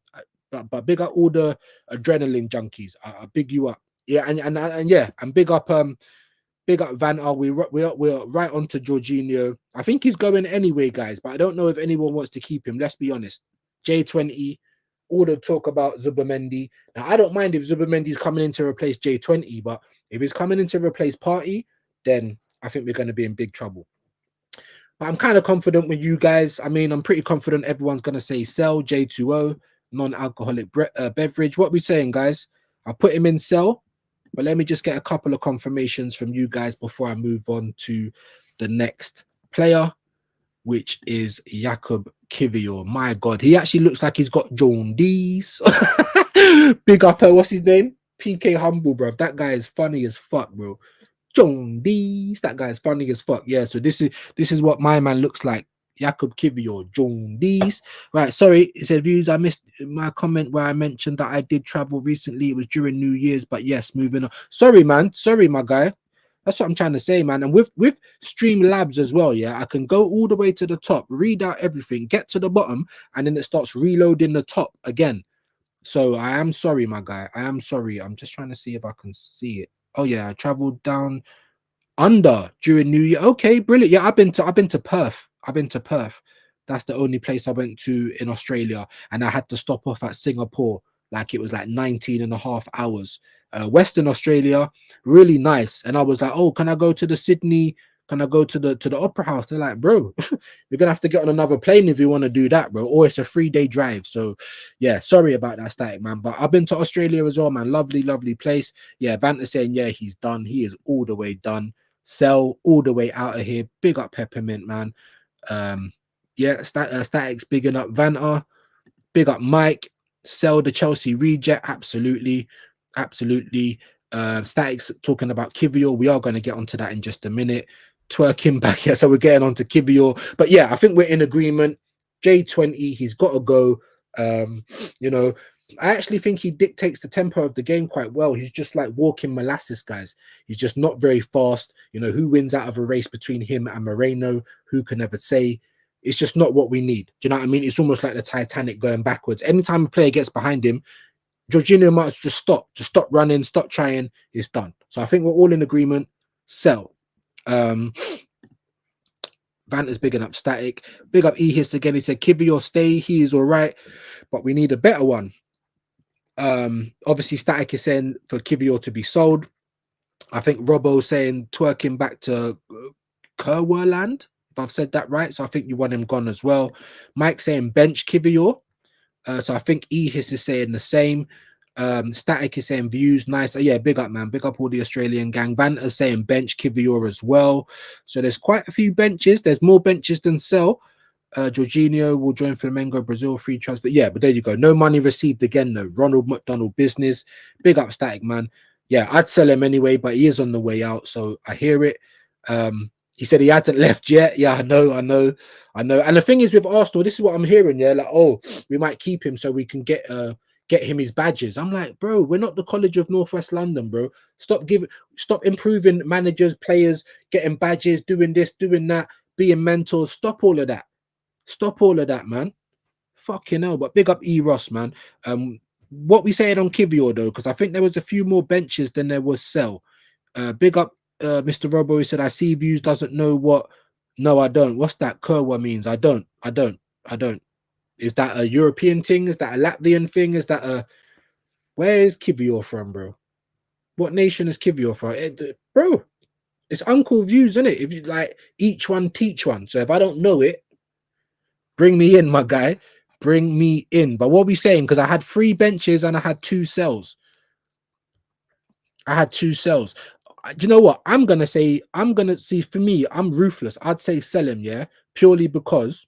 But big up all the adrenaline junkies. I big you up. Yeah, and yeah, and big up Vanta. We're right on to Jorginho. I think he's going anyway, guys. But I don't know if anyone wants to keep him. Let's be honest. J20. All the talk about Zubimendi. Now, I don't mind if Zubimendi's coming in to replace J20, but if he's coming in to replace Partey, then I think we're going to be in big trouble. But I'm kind of confident with you guys. I mean, I'm pretty confident everyone's going to say sell J2O, non-alcoholic beverage. What are we saying, guys? I'll put him in sell, but let me just get a couple of confirmations from you guys before I move on to the next player. which is Jakob Kivior. My God, he actually looks like he's got jaundice. Big up, what's his name? PK Humble, bro. That guy is funny as fuck, bro. Jaundice. That guy is funny as fuck. Yeah, so this is what my man looks like. Jakob Kivior, jaundice. Right, sorry, it said views. I missed my comment where I mentioned that I did travel recently. It was during New Year's, but yes, moving on. Sorry, man. Sorry, my guy. That's what I'm trying to say, man. And with Streamlabs as well, yeah, I can go all the way to the top, read out everything, get to the bottom, and then it starts reloading the top again. So I am sorry, my guy. I am sorry. I'm just trying to see if I can see it. Oh yeah, I traveled down under during New Year. Okay, brilliant. Yeah, I've been to Perth. I've been to Perth. That's the only place I went to in Australia, and I had to stop off at Singapore. Like it was like 19 and a half hours. Western Australia, really nice. And I was like, oh, can I go to the Sydney? Can I go to the Opera House? They're like, bro, you're gonna have to get on another plane if you want to do that, bro. Or it's a 3-day drive. So yeah, sorry about that, Static Man. But I've been to Australia as well, man. Lovely, lovely place. Yeah, Vanta saying, yeah, he's done. He is all the way done. Sell all the way out of here. Big up Peppermint, man. Yeah, Static's bigging up Vanta. Big up Mike. Sell the Chelsea reject. Absolutely. Absolutely. Static's talking about Kivior. We are going to get onto that in just a minute. Twerking back here. So we're getting on to Kivior. But yeah, I think we're in agreement. J20, he's got to go. You know, I actually think he dictates the tempo of the game quite well. He's just like walking molasses, guys. He's just not very fast. You know, who wins out of a race between him and Moreno? Who can ever say? It's just not what we need. Do you know what I mean? It's almost like the Titanic going backwards. Anytime a player gets behind him, Jorginho might just stop running, stop trying. It's done. So I think we're all in agreement. Sell. Vanta's bigging up Static. Big up Ehis again. He said, Kivior stay. He is all right, but we need a better one. Obviously, Static is saying for Kivior to be sold. I think Robbo saying twerking back to Kerwerland, if I've said that right. So I think you want him gone as well. Mike saying bench Kivior. So I think Ehis is saying the same. Static is saying views nice. Yeah, big up, man. Big up all the Australian gang. Vanta's saying bench Kivior as well. So there's quite a few benches. There's more benches than sell. Jorginho will join Flamengo, Brazil, free transfer. Yeah, but there you go. No money received again, though. Ronald McDonald business. Big up Static, man. Yeah, I'd sell him anyway, but he is on the way out, so I hear it. He said he hasn't left yet. Yeah, I know. And the thing is with Arsenal, this is what I'm hearing. Yeah, like, oh, we might keep him so we can get him his badges. I'm like, bro, we're not the College of Northwest London, bro. Stop improving managers, players, getting badges, doing this, doing that, being mentors. Stop all of that. Stop all of that, man. Fucking hell. But big up E Ross, man. What we saying on Kivior though, because I think there was a few more benches than there was sell. Big up Mr. Robo. He said, I see views, doesn't know what. No, I don't. What's that Kerwa means? I don't. Is that a European thing? Is that a Latvian thing? Is that a where is Kivior from, bro? What nation is Kivior from? Bro, it's Uncle Views, isn't it? If you like each one teach one. So if I don't know it, bring me in, my guy. Bring me in. But what are we saying? Because I had 3 benches and I had 2 cells. Do you know what? I'm gonna see for me, I'm ruthless. I'd say sell him, yeah, purely because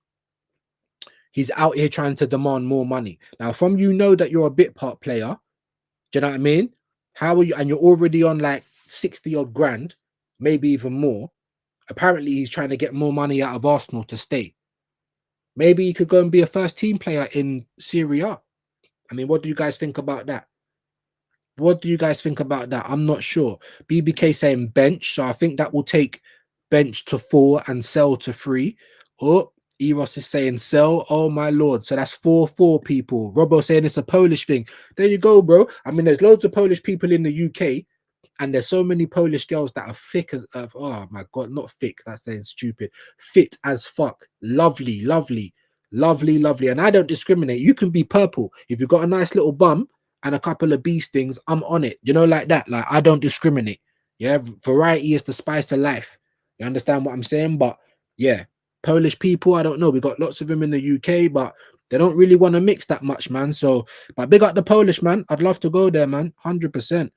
he's out here trying to demand more money. Now, from you know that you're a bit part player, do you know what I mean? How are you? And you're already on like 60 odd grand, maybe even more. Apparently, he's trying to get more money out of Arsenal to stay. Maybe he could go and be a first team player in Serie A. I mean, what do you guys think about that? I'm not sure. BBK saying bench, so I think that will take bench to 4 and sell to 3. Oh, Eros is saying sell. Oh my lord, so that's 4 people. Robo saying it's a Polish thing. There you go, bro. I mean, there's loads of Polish people in the UK, and there's so many Polish girls that are thick as oh my god, not thick. That's saying stupid. Fit as fuck. Lovely. And I don't discriminate. You can be purple if you've got a nice little bum and a couple of bee stings. I'm on it. You know, like that. Like I don't discriminate. Yeah, variety is the spice of life. You understand what I'm saying? But yeah, Polish people, I don't know. We got lots of them in the UK, but they don't really want to mix that much, man. So, but big up the Polish, man. I'd love to go there, man. 100%.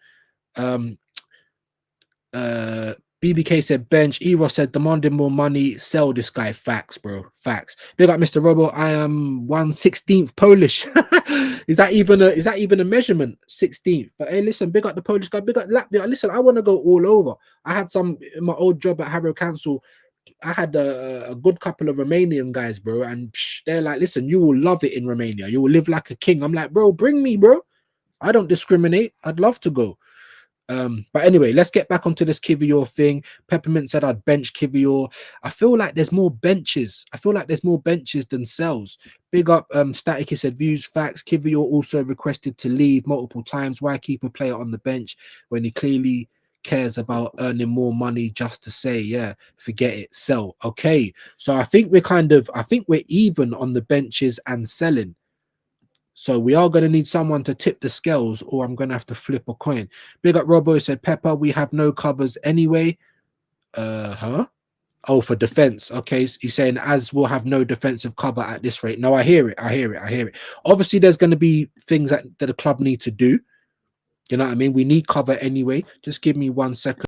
BBK said bench. Eros said demanding more money. Sell this guy. Facts, bro. Facts. Big up, Mr. Robo. I am 1/16th Polish. Is that even a measurement? 16th. But hey, listen, big up the Polish guy. Big up Latvia. Listen, I want to go all over. I had some in my old job at Harrow Council. I had a good couple of Romanian guys, bro, and they're like, listen, you will love it in Romania. You will live like a king. I'm like, bro, bring me, bro. I don't discriminate. I'd love to go. But anyway, let's get back onto this Kivior thing. Peppermint said I'd bench Kivior. I feel like there's more benches. I feel like there's more benches than cells. Big up Static, he said views, facts. Kivior also requested to leave multiple times. Why keep a player on the bench when he clearly cares about earning more money just to say, yeah, forget it, sell. Okay. So I think we're even on the benches and selling. So we are going to need someone to tip the scales, or I'm going to have to flip a coin. Big up Robo said, Pepper, we have no covers anyway. Huh? Oh, for defense. Okay. He's saying as we'll have no defensive cover at this rate. No, I hear it. Obviously, there's going to be things that the club need to do. You know what I mean? We need cover anyway. Just give me 1 second.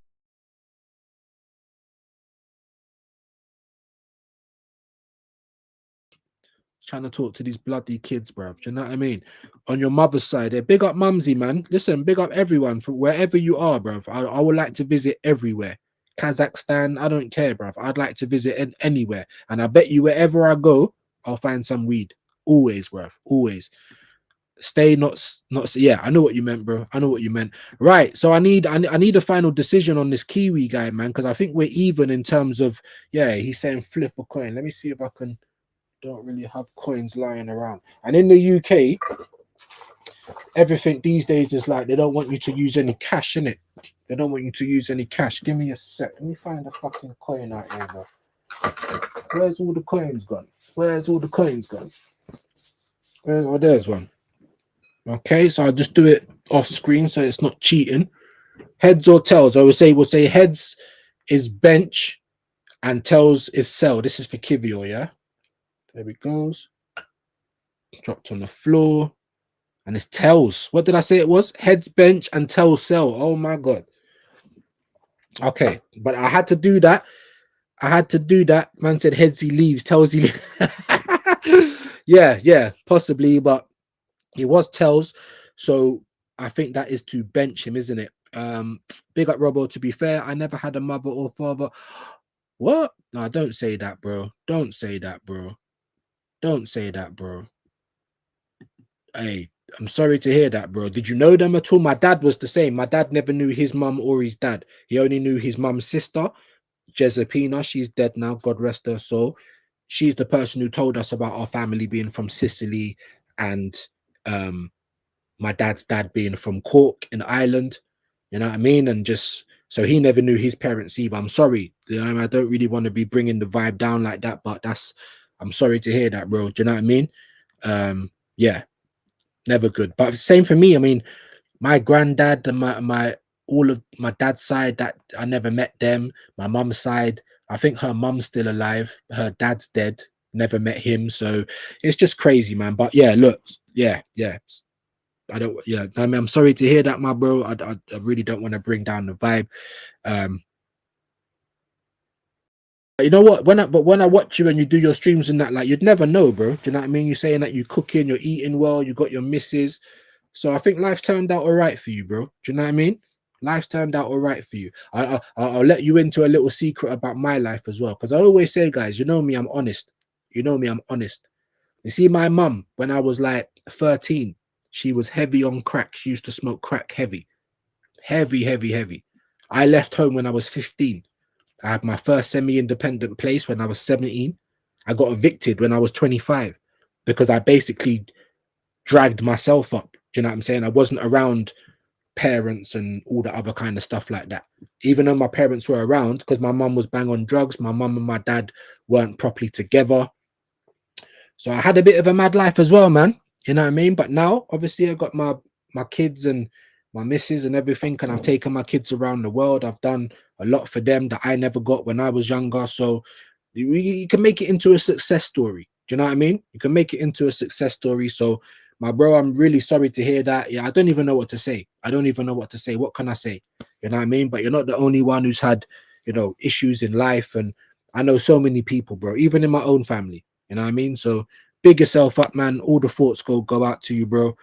Trying to talk to these bloody kids, bro. Do you know what I mean? On your mother's side, big up Mumsy, man. Listen, big up everyone from wherever you are, bro. I would like to visit everywhere. Kazakhstan, I don't care, bro. I'd like to visit anywhere, and I bet you wherever I go, I'll find some weed. Always, bro. Always. Stay not. Yeah, I know what you meant, bro. I know what you meant. Right. So I need a final decision on this Kiwi guy, man, because I think we're even in terms of. Yeah, he's saying flip a coin. Let me see if I can. Don't really have coins lying around. And in the UK, everything these days is like they don't want you to use any cash in it. They don't want you to use any cash. Give me a sec. Let me find a fucking coin out here, bro. Where's all the coins gone? Oh, there's one. Okay, so I'll just do it off screen so it's not cheating. Heads or tails? We'll say heads is bench and tails is sell. This is for Kivior, yeah? There it goes. Dropped on the floor. And it's tails. What did I say it was? Heads, bench, and tails sell. Oh my God. Okay. But I had to do that. Man said heads he leaves, tails he leaves. yeah, possibly. But it was tails. So I think that is to bench him, isn't it? Big up Robo. To be fair, I never had a mother or father. What? No, don't say that, bro. Don't say that, bro. Hey, I'm sorry to hear that, bro. Did you know them at all? My dad was the same. My dad never knew his mum or his dad. He only knew his mum's sister, Jezepina. She's dead now. God rest her soul. She's the person who told us about our family being from Sicily and my dad's dad being from Cork in Ireland. You know what I mean? And just so he never knew his parents either. I'm sorry. You know, I don't really want to be bringing the vibe down like that, but I'm sorry to hear that, bro. Do you know what I mean? Yeah, never good. But same for me. I mean, my granddad and my all of my dad's side, that I never met them. My mum's side, I think her mum's still alive. Her dad's dead. Never met him. So it's just crazy, man. But yeah, look, yeah. I don't. Yeah, I mean, I'm sorry to hear that, my bro. I really don't want to bring down the vibe. You know what? When I watch you and you do your streams and that, like, you'd never know, bro. Do you know what I mean? You're saying that you cooking, you're eating well, you got your missus. So I think life's turned out all right for you, bro. Do you know what I mean? Life's turned out all right for you. I'll let you into a little secret about my life as well, because I always say, guys, you know me, I'm honest. You know me, I'm honest. You see, my mum, when I was like 13, she was heavy on crack. She used to smoke crack heavy. I left home when I was 15. I had my first semi-independent place when I was 17. I got evicted when I was 25 because I basically dragged myself up. Do you know what I'm saying? I wasn't around parents and all the other kind of stuff like that. Even though my parents were around, because my mum was bang on drugs, my mum and my dad weren't properly together. So I had a bit of a mad life as well, man. You know what I mean? But now, obviously, I got my kids and my missus and everything, and I've taken my kids around the world. I've done a lot for them that I never got when I was younger. So you can make it into a success story. Do you know what I mean? You can make it into a success story. So, my bro, I'm really sorry to hear that. Yeah, I don't even know what to say. What can I say? You know what I mean? But you're not the only one who's had you know, issues in life. And I know so many people, bro, even in my own family. You know what I mean? So big yourself up, man. All the thoughts go out to you, bro.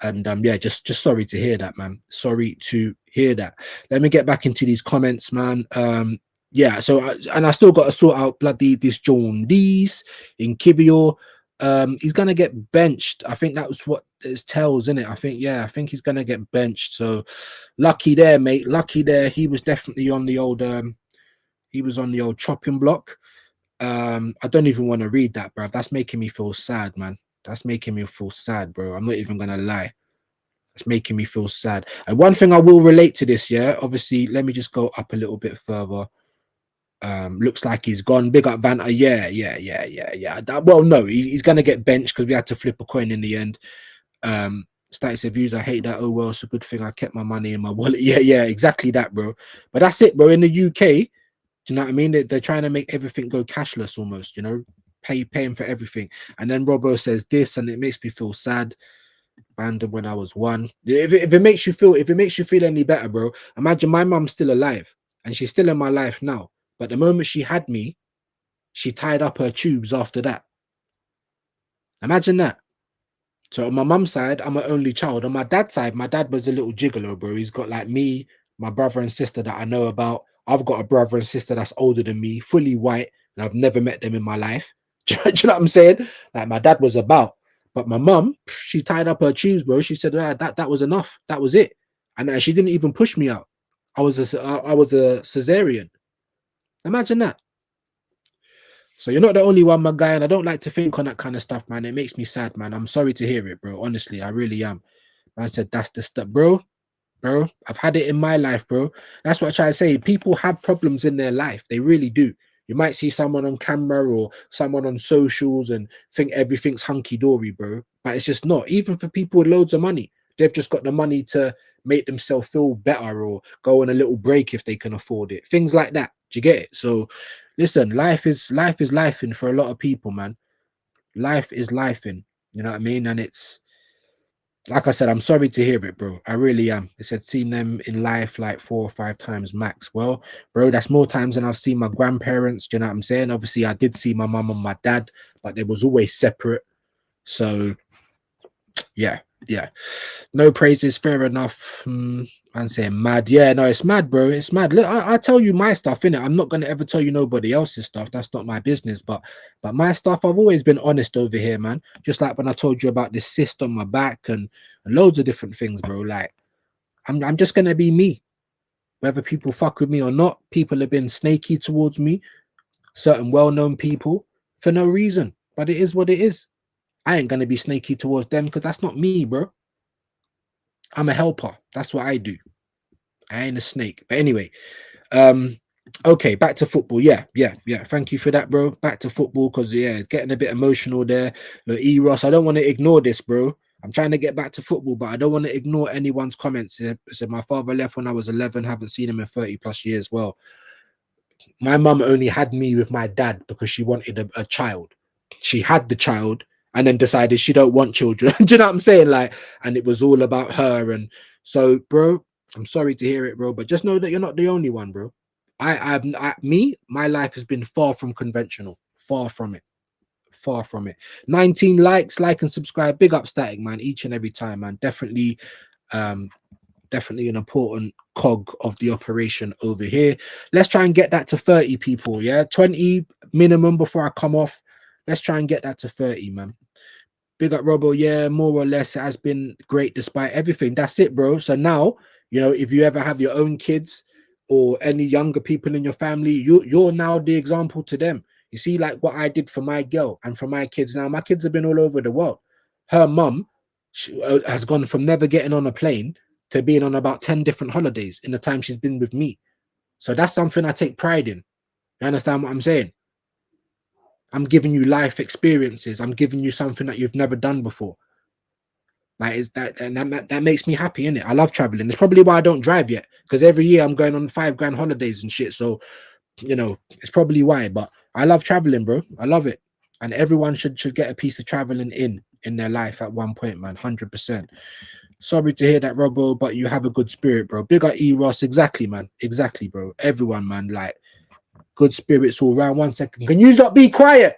And yeah, just sorry to hear that, man. Sorry to hear that. Let me get back into these comments, man. Yeah, so and I still got to sort out bloody this John Dees in Kivio. He's gonna get benched. I think that was what it tells, isn't it? I think, yeah, I think he's gonna get benched. So lucky there, mate. Lucky there. He was definitely on the old he was on the old chopping block. I don't even want to read that, bro. That's making me feel sad, man. That's making me feel sad, bro. I'm not even gonna lie. It's making me feel sad. And one thing I will relate to this, yeah. Obviously, let me just go up a little bit further. Looks like he's gone. Big up Vanta. Yeah. Well, no, he's gonna get benched because we had to flip a coin in the end. Status of views. I hate that. Oh well, it's a good thing I kept my money in my wallet. Yeah, exactly that, bro. But that's it, bro. In the UK, do you know what I mean? They're trying to make everything go cashless almost. You know, paying for everything. And then Robbo says this, and it makes me feel sad. Abandoned when I was one. If it makes you feel any better, bro. Imagine my mum's still alive and she's still in my life now. But the moment she had me, she tied up her tubes after that. Imagine that. So on my mum's side, I'm an only child. On my dad's side, my dad was a little gigolo, bro. He's got like me, my brother and sister that I know about. I've got a brother and sister that's older than me, fully white, and I've never met them in my life. Do you know what I'm saying? Like my dad was about. But my mum, she tied up her tubes, bro. She said, that was enough. That was it. And she didn't even push me out. I was a cesarean. Imagine that. So you're not the only one, my guy, and I don't like to think on that kind of stuff, man. It makes me sad, man. I'm sorry to hear it, bro. Honestly, I really am. I said that's the stuff, bro. I've had it in my life, bro. That's what I try to say. People have problems in their life. They really do. You might see someone on camera or someone on socials and think everything's hunky-dory, bro. But it's just not. Even for people with loads of money, they've just got the money to make themselves feel better or go on a little break if they can afford it. Things like that. Do you get it? So listen, life is life in for a lot of people, man. Life is life in. You know what I mean? And it's like I said, I'm sorry to hear it, bro. I really am. I said seen them in life like 4 or 5 times max. Well, bro, that's more times than I've seen my grandparents. Do you know what I'm saying? Obviously, I did see my mum and my dad, but they was always separate. So yeah. No praises, fair enough. I'm saying mad. Yeah, no, it's mad, bro. It's mad. Look, I tell you my stuff, innit? I'm not gonna ever tell you nobody else's stuff. That's not my business. But my stuff, I've always been honest over here, man. Just like when I told you about this cyst on my back and loads of different things, bro. Like, I'm just gonna be me. Whether people fuck with me or not, people have been snaky towards me, certain well-known people, for no reason. But it is what it is. I ain't gonna be snaky towards them because that's not me, bro. I'm a helper. That's what I do. I ain't a snake. But anyway, okay, back to football. Yeah. Thank you for that, bro. Back to football because yeah, it's getting a bit emotional there. Look, Ross, I don't want to ignore this, bro. I'm trying to get back to football, but I don't want to ignore anyone's comments. So my father left when I was 11. Haven't seen him in 30 plus years. Well, my mum only had me with my dad because she wanted a child. She had the child and then decided she don't want children. Do you know what I'm saying? Like, and it was all about her. And so, bro, I'm sorry to hear it, bro, but just know that you're not the only one, bro. My life has been far from conventional. Far from it. 19 likes, like and subscribe. Big up Static, man, each and every time, man. Definitely an important cog of the operation over here. Let's try and get that to 30 people. Yeah, 20 minimum before I come off. Let's try and get that to 30, man. Big up Robo. Yeah, more or less it has been great despite everything. That's it, bro. So now, you know, if you ever have your own kids or any younger people in your family, you're now the example to them. You see, like what I did for my girl and for my kids. Now my kids have been all over the world. Her mum has gone from never getting on a plane to being on about 10 different holidays in the time she's been with me. So that's something I take pride in. You understand what I'm saying? I'm giving you life experiences. I'm giving you something that you've never done before. Like, is that, and that makes me happy, innit? I love traveling. It's probably why I don't drive yet, because every year I'm going on 5 grand holidays and shit. So, you know, it's probably why. But I love traveling, bro. I love it, and everyone should get a piece of traveling in their life at one point, man. 100%. Sorry to hear that, Robbo, but you have a good spirit, bro. Big up E Ross. Exactly, man. Exactly, bro. Everyone, man. Like, good spirits all round. 1 second. Can you not be quiet?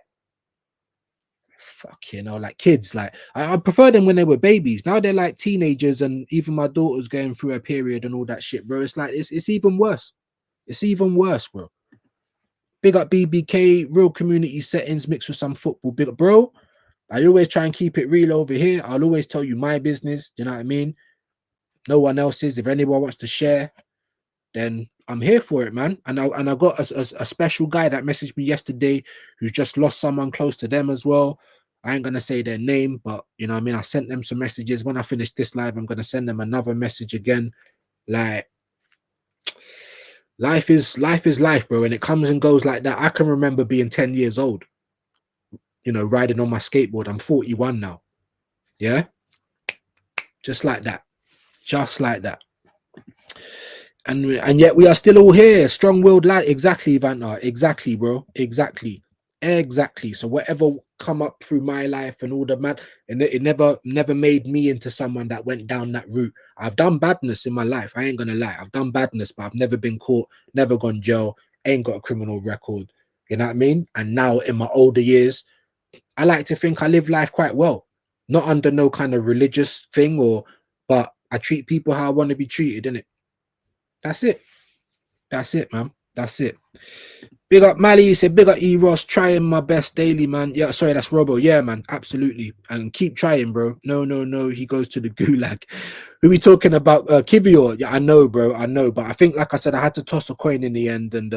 Fuck, you know, like kids. Like, I prefer them when they were babies. Now they're like teenagers, and even my daughter's going through a period and all that shit, bro. It's like, it's even worse. It's even worse, bro. Big up BBK, real community settings mixed with some football. Big up, bro. I always try and keep it real over here. I'll always tell you my business. Do you know what I mean? No one else's. If anyone wants to share, then I'm here for it, man. And I got a special guy that messaged me yesterday who just lost someone close to them as well. I ain't gonna say their name, but you know what I mean. I sent them some messages. When I finish this live, I'm gonna send them another message again. Like, life is life, bro. And it comes and goes like that. I can remember being 10 years old, you know, riding on my skateboard. I'm 41 now. Yeah. Just like that. Just like that. And yet we are still all here, strong-willed lad. Exactly, Vanta. Exactly, bro. Exactly. So whatever come up through my life and all the mad, and it never made me into someone that went down that route. I've done badness in my life. I ain't gonna lie. I've done badness, but I've never been caught, never gone jail, ain't got a criminal record. You know what I mean? And now in my older years, I like to think I live life quite well. Not under no kind of religious thing, but I treat people how I want to be treated, innit? That's it. That's it, man. That's it. Big up Mally. He said, big up E Ross, trying my best daily, man. Yeah, sorry, that's Robo. Yeah, man. Absolutely. And keep trying, bro. No. He goes to the gulag. Who we talking about? Kivior. Yeah, I know, bro. I know. But I think, like I said, I had to toss a coin in the end, and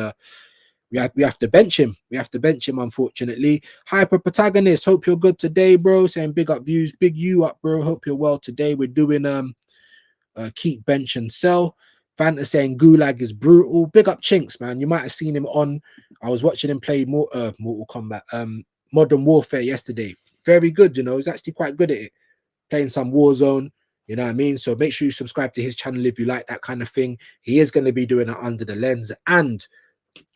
we have to bench him. We have to bench him, unfortunately. Hyper protagonist. Hope you're good today, bro. Saying big up views. Big you up, bro. Hope you're well today. We're doing keep bench and sell. Fanta saying Gulag is brutal. Big up Chinks, man. You might have seen him on. I was watching him play Mortal Kombat, Modern Warfare yesterday. Very good, you know. He's actually quite good at it. Playing some Warzone, you know what I mean? So make sure you subscribe to his channel if you like that kind of thing. He is going to be doing it under the lens. And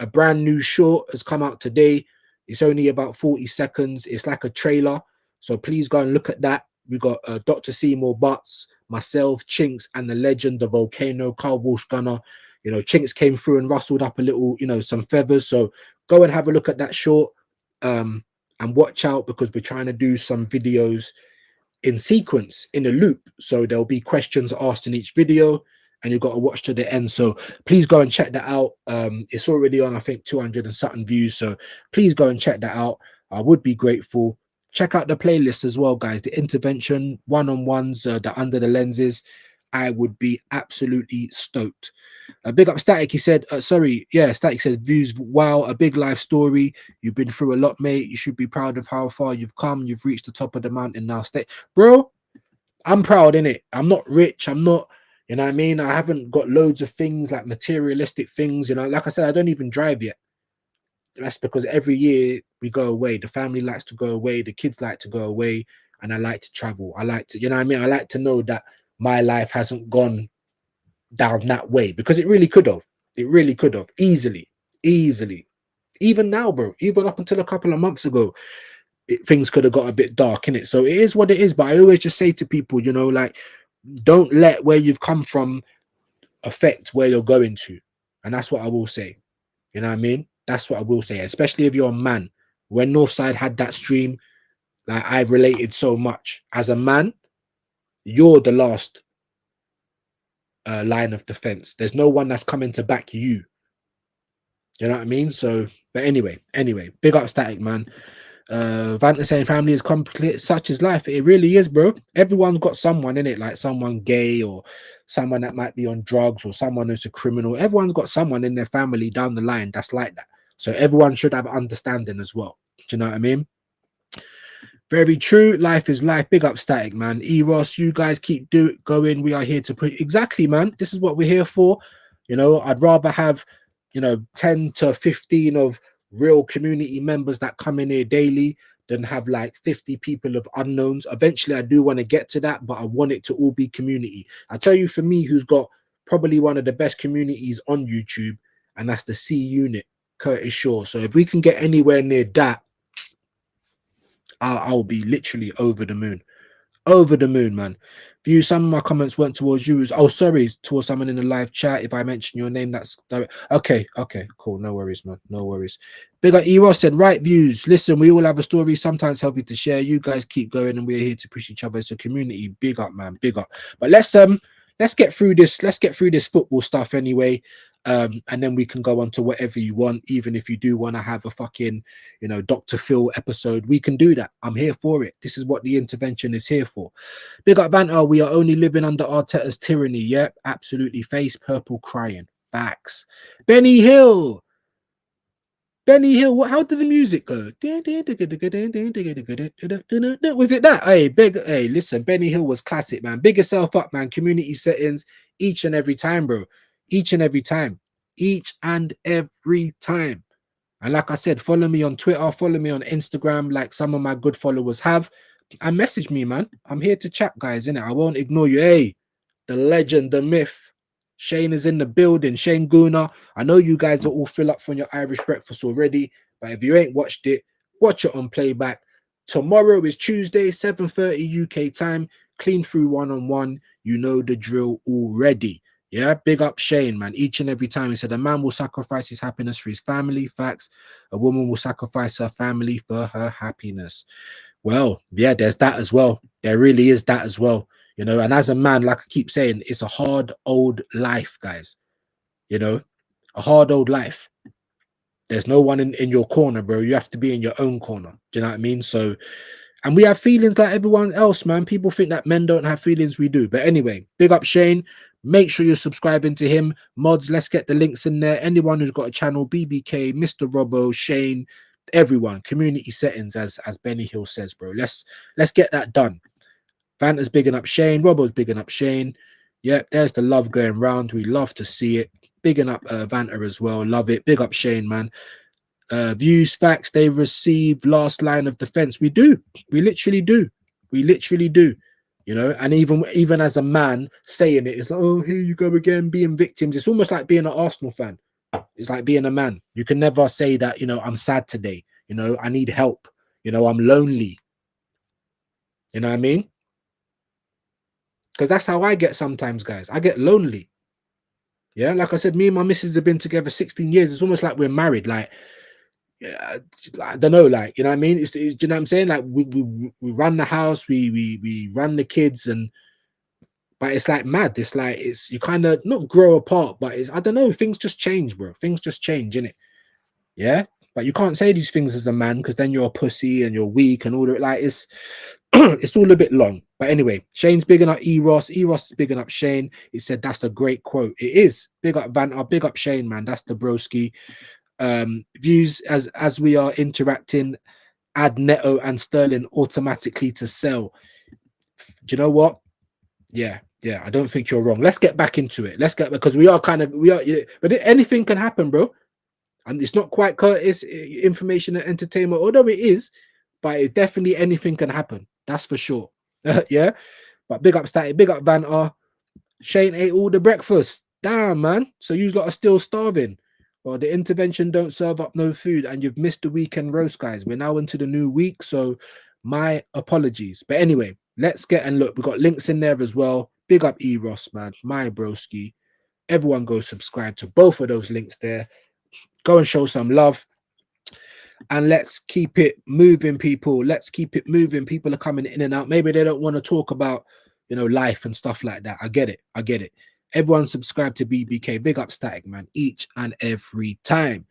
a brand new short has come out today. It's only about 40 seconds. It's like a trailer. So please go and look at that. We got Dr. Seymour Butts, myself, Chinks, and the legend, the volcano, Carl Walsh Gunner. You know, Chinks came through and rustled up a little, you know, some feathers. So go and have a look at that short, and watch out, because we're trying to do some videos in sequence, in a loop. So there'll be questions asked in each video, and you've got to watch to the end. So please go and check that out. It's already on, I think, 200 and something views. So please go and check that out. I would be grateful. Check out the playlist as well, guys. The intervention, one-on-ones, the under the lenses. I would be absolutely stoked. Big up Static. He said, Static says, views, wow, a big life story. You've been through a lot, mate. You should be proud of how far you've come. You've reached the top of the mountain now. Stay, bro. I'm proud, in it. I'm not rich. I'm not, you know what I mean? I haven't got loads of things, like materialistic things. You know, like I said, I don't even drive yet. That's because every year we go away. The family likes to go away. The kids like to go away. And I like to travel. I like to, you know what I mean? I like to know that my life hasn't gone down that way, because it really could have. It really could have. Easily. Even now, bro. Even up until a couple of months ago, things could have got a bit dark in it. So it is what it is. But I always just say to people, you know, like, don't let where you've come from affect where you're going to. And that's what I will say. You know what I mean? That's what I will say, especially if you're a man. When Northside had that stream, like, I related so much. As a man, you're the last line of defense. There's no one that's coming to back you. You know what I mean? So, but anyway, big up Static, man. Vanta saying family is complete, such is life. It really is, bro. Everyone's got someone in it, like someone gay, or someone that might be on drugs, or someone who's a criminal. Everyone's got someone in their family down the line that's like that. So everyone should have understanding as well. Do you know what I mean? Very true. Life is life. Big up Static, man. Eros, you guys keep going. We are here to put, exactly, man. This is what we're here for. You know, I'd rather have, you know, 10 to 15 of real community members that come in here daily than have like 50 people of unknowns. Eventually, I do want to get to that, but I want it to all be community. I tell you, for me, who's got probably one of the best communities on YouTube, and that's the C Unit, Curtis Shaw. So if we can get anywhere near that, I'll be literally over the moon, man. View, some of my comments weren't towards you. Oh, sorry, towards someone in the live chat. If I mention your name, that's okay. Okay, cool. No worries, man. No worries. Big up Eros said, right views. Listen, we all have a story, sometimes healthy to share. You guys keep going, and we're here to push each other as a community. Big up, man. Big up. But let's get through this. Let's get through this football stuff anyway. And then we can go on to whatever you want. Even if you do want to have a fucking, Dr. Phil episode, we can do that. I'm here for it. This is what the intervention is here for. Big up Vanta, we are only living under Arteta's tyranny. Yep, absolutely. Face purple crying. Facts. Benny Hill. Benny Hill, how did the music go? Was it that? Hey, listen, Benny Hill was classic, man. Big yourself up, man. Community settings each and every time, bro. Each and every time. Each and every time. And like I said, follow me on Twitter, follow me on Instagram, like some of my good followers have. And message me, man. I'm here to chat, guys, innit? I won't ignore you. Hey, the legend, the myth. Shane is in the building. Shane Guna. I know you guys are all fill up from your Irish breakfast already, but if you ain't watched it, watch it on playback. Tomorrow is Tuesday, 7:30 UK time. Clean through one-on-one. You know the drill already. Yeah, big up Shane, man. Each and every time he said a man will sacrifice his happiness for his family. Facts. A woman will sacrifice her family for her happiness. Well, yeah, there's that as well. There really is that as well. And as a man, like I keep saying, it's a hard old life, guys. A hard old life. There's no one in your corner, bro. You have to be in your own corner. Do you know what I mean? So, and we have feelings like everyone else, man. People think that men don't have feelings. We do. But anyway, big up Shane. Make sure you're subscribing to him. Mods, let's get the links in there. Anyone who's got a channel, BBK, Mr. Robbo, Shane, everyone, community settings, as Benny Hill says, bro. Let's get that done. Vanta's bigging up Shane. Robbo's bigging up Shane. Yep, there's the love going round. We love to see it. Bigging up Vanta as well. Love it. Big up Shane, man. Views, facts, they receive last line of defense. We do. We literally do. We literally do. And even as a man saying it, it's like, oh, here you go again, being victims. It's almost like being an Arsenal fan. It's like being a man. You can never say that, I'm sad today. I need help. I'm lonely. You know what I mean? Because that's how I get sometimes, guys. I get lonely. Yeah, like I said, me and my missus have been together 16 years. It's almost like we're married. Like, yeah, I don't know, like, you know what I mean? Do you know what I'm saying? Like, we run the house, we run the kids, but it's like mad. It's like you kind of not grow apart, but I don't know. Things just change, bro. Things just change, innit? Yeah, but you can't say these things as a man because then you're a pussy and you're weak and all that. Like, it's it's all a bit long. But anyway, Shane's bigging up Eros. Eros is bigging up Shane. He said that's a great quote. It is. Big up Vanta. Big up Shane, man. That's the broski. Views as we are interacting. Add Neto and Sterling automatically to sell. Do you know what? Yeah. I don't think you're wrong. Let's get back into it. Because we are, but anything can happen, bro. And it's not quite Curtis information and entertainment, although it is, but it definitely anything can happen. That's for sure. Yeah. But big up Static, big up Vanta. Shane ate all the breakfast. Damn, man. So you lot are still starving. Well, the intervention don't serve up no food, and you've missed the weekend roast, guys. We're now into the new week, so my apologies. But anyway, let's get and look. We've got links in there as well. Big up Eros, man. My broski. Everyone go subscribe to both of those links there. Go and show some love. And let's keep it moving, people. Let's keep it moving. People are coming in and out. Maybe they don't want to talk about, life and stuff like that. I get it. Everyone subscribe to BBK. Big up Static, man. Each and every time.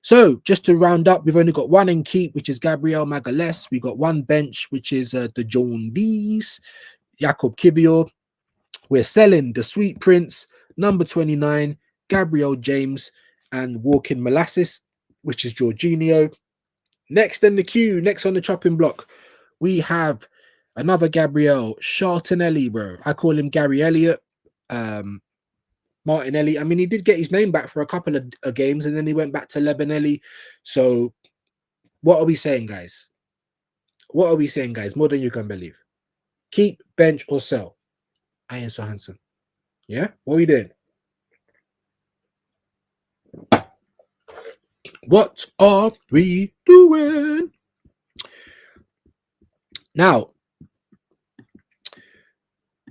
So just to round up, we've only got one in keep, which is Gabriel Magalhaes. We got one bench, which is the John Dees, Jakob Kivior. We're selling the Sweet Prince, number 29, Gabriel James, and Walking Molasses, which is Jorginho. Next in the queue, next on the chopping block, we have another Gabriel Martinelli, bro. I call him Gary Elliott. Martinelli. I mean, he did get his name back for a couple of games, and then he went back to Lebanelli. So, what are we saying, guys? More than you can believe. Keep, bench, or sell. I ain't so handsome. Yeah? What are we doing? What are we doing? Now,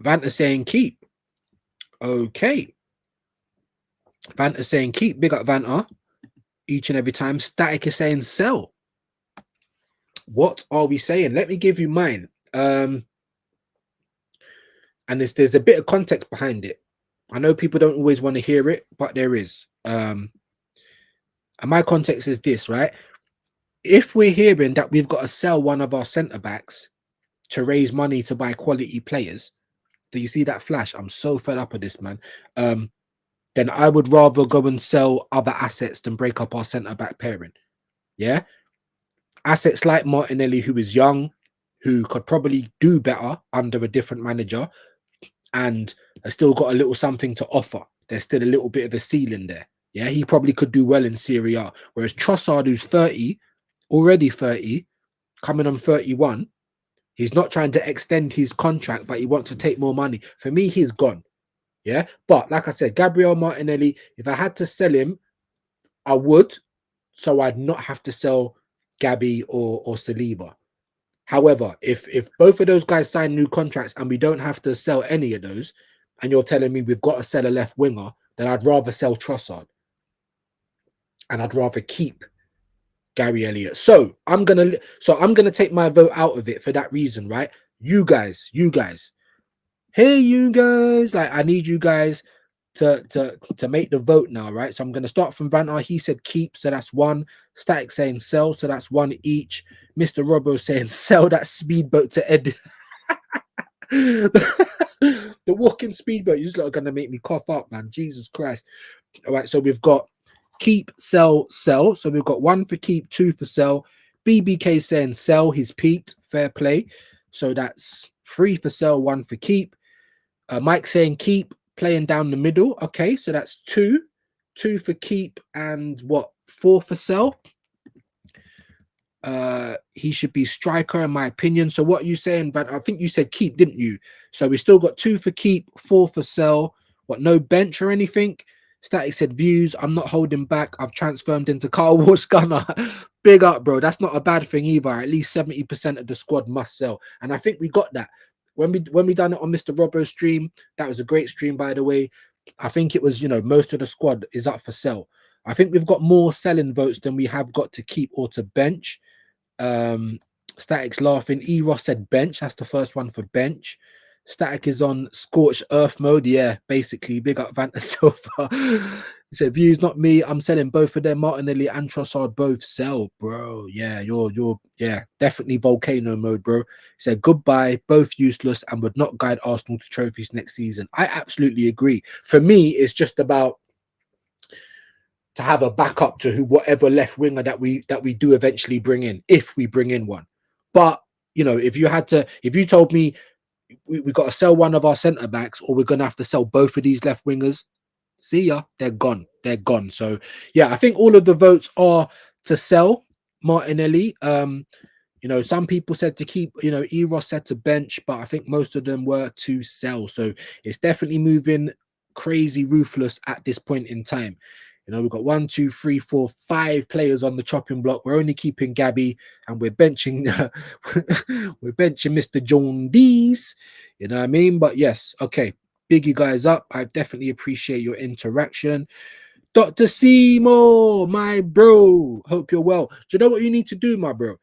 Vanta's saying keep. Okay. Vanta's saying keep. Big up Vanta. Each and every time. Static is saying sell. What are we saying? Let me give you mine. And there's a bit of context behind it. I know people don't always want to hear it, but there is. And my context is this, right? If we're hearing that we've got to sell one of our centre backs to raise money to buy quality players, do you see that flash? I'm so fed up of this, man. Then I would rather go and sell other assets than break up our centre back pairing. Yeah, assets like Martinelli, who is young, who could probably do better under a different manager, and has still got a little something to offer. There's still a little bit of a ceiling there. Yeah, he probably could do well in Serie A. Whereas Trossard, who's 30, already 30, coming on 31, he's not trying to extend his contract, but he wants to take more money. For me, he's gone. Yeah, but like I said, Gabriel Martinelli, if I had to sell him, I would, so I'd not have to sell Gabby or Saliba. However, if both of those guys sign new contracts and we don't have to sell any of those, and you're telling me we've got to sell a left winger, then I'd rather sell Trossard, and I'd rather keep Gary Elliott. So I'm gonna take my vote out of it for that reason, right? You guys, hey, you guys, like I need you guys to make the vote now, right? So I'm going to start from Vanta. He said keep, so that's one. Static saying sell, so that's one each. Mr. Robbo saying sell that speedboat to Ed. The walking speedboat. You're just going to make me cough up, man. Jesus Christ. All right, so we've got keep, sell, sell. So we've got one for keep, two for sell. BBK saying sell, he's peaked. Fair play. So that's three for sell, one for keep. Mike saying keep, playing down the middle. Okay, so that's two for keep and what, four for sell. He should be striker in my opinion. So what are you saying, Van? I think you said keep, didn't you? So we still got two for keep, four for sell. What, no bench or anything? Static said views. I'm not holding back. I've transformed into Car Wash Gunner. Big up, bro. That's not a bad thing either. At least 70% of the squad must sell, and I think we got that. When we done it on Mr. Robbo's stream, that was a great stream, by the way. I think it was, most of the squad is up for sell. I think we've got more selling votes than we have got to keep or to bench. Static's laughing. Eros said bench. That's the first one for bench. Static is on scorched earth mode. Yeah, basically. Big up Vanta Silva. He said, views, not me. I'm selling both of them. Martinelli and Trossard both sell, bro. Yeah, you're definitely volcano mode, bro. He said, goodbye, both useless and would not guide Arsenal to trophies next season. I absolutely agree. For me, it's just about to have a backup to whatever left winger that we do eventually bring in, if we bring in one. But if you told me we got to sell one of our centre backs, or we're gonna have to sell both of these left wingers, see ya, they're gone. So yeah, I think all of the votes are to sell Martinelli. Some people said to keep, Eros said to bench, but I think most of them were to sell. So it's definitely moving crazy ruthless at this point in time. We've got 1, 2, 3, 4, 5 players on the chopping block. We're only keeping Gabby, and we're benching Mr. John Dees. You know what I mean? But yes, okay. Big you guys up. I definitely appreciate your interaction. Dr. Seymour, my bro. Hope you're well. Do you know what you need to do, my bro?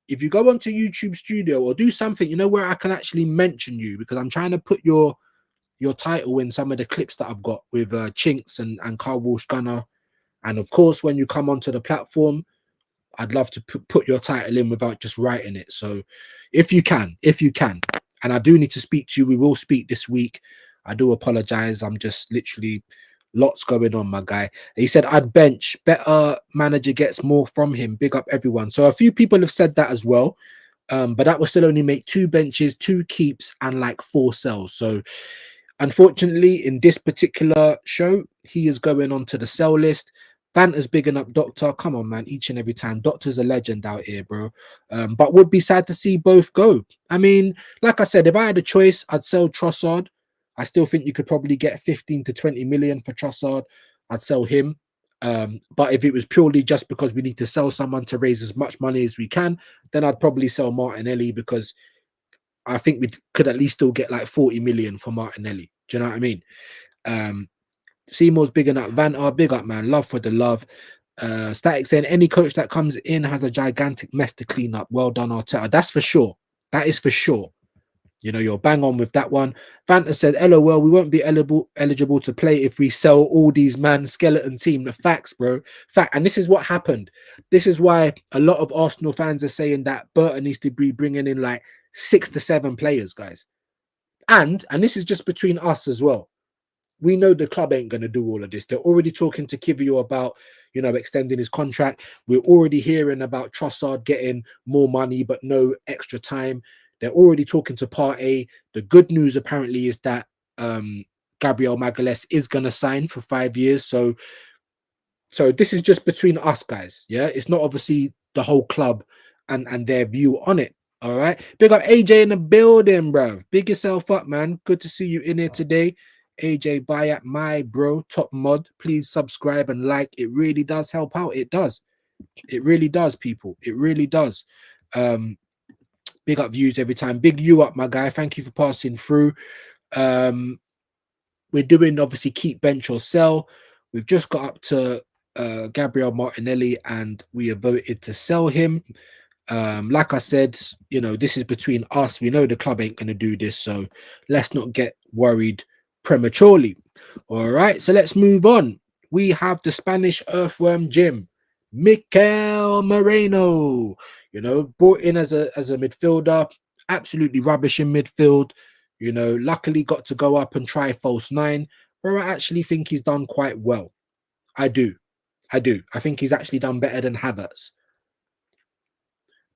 If you go onto YouTube Studio or do something, where I can actually mention you, because I'm trying to put your title in some of the clips that I've got with Chinks and Car Wash Gunner. And of course, when you come onto the platform, I'd love to put your title in without just writing it. So if you can, and I do need to speak to you, we will speak this week. I do apologize. I'm just literally lots going on, my guy. He said, I'd bench. Better manager gets more from him. Big up everyone. So a few people have said that as well. But that will still only make 2 benches, 2 keeps, and like 4 sells. So unfortunately, in this particular show, he is going on to the sell list. Vanta's bigging up Doctor. Come on, man. Each and every time. Doctor's a legend out here, bro. But would be sad to see both go. I mean, like I said, if I had a choice, I'd sell Trossard. I still think you could probably get 15 to 20 million for Trossard. I'd sell him. But if it was purely just because we need to sell someone to raise as much money as we can, then I'd probably sell Martinelli, because I think we could at least still get like 40 million for Martinelli. Do you know what I mean? Seymour's big up, Van R, big up, man. Love for the love. Static saying any coach that comes in has a gigantic mess to clean up. Well done, Arteta. That's for sure. That is for sure. You know, you're bang on with that one. Fanta said, LOL, we won't be eligible to play if we sell all these man skeleton team. The facts, bro. Fact. And this is what happened. This is why a lot of Arsenal fans are saying that Burton needs to be bringing in like 6 to 7 players, guys. And this is just between us as well. We know the club ain't going to do all of this. They're already talking to Kivio about, you know, extending his contract. We're already hearing about Trossard getting more money, but no extra time. They're already talking to Partey. The good news apparently is that Gabriel Magalhaes is going to sign for 5 years. So this is just between us, guys. Yeah, it's not obviously the whole club and their view on it. All right. Big up AJ in the building, bro. Big yourself up, man. Good to see you in here today. AJ Bayat, my bro, top mod. Please subscribe and like. It really does help out. It does. It really does, people. It really does. Big up views every time. Big you up, my guy. Thank you for passing through. We're doing obviously keep, bench, or sell. We've just got up to Gabriel Martinelli and we have voted to sell him. Like I said, you know, this is between us. We know the club ain't going to do this, so let's not get worried prematurely. All right, so let's move on. We have the Spanish earthworm Jim, Mikel Moreno, you know, brought in as a midfielder, absolutely rubbish in midfield, you know, luckily got to go up and try false 9, where I actually think he's done quite well. I do. I think he's actually done better than Havertz.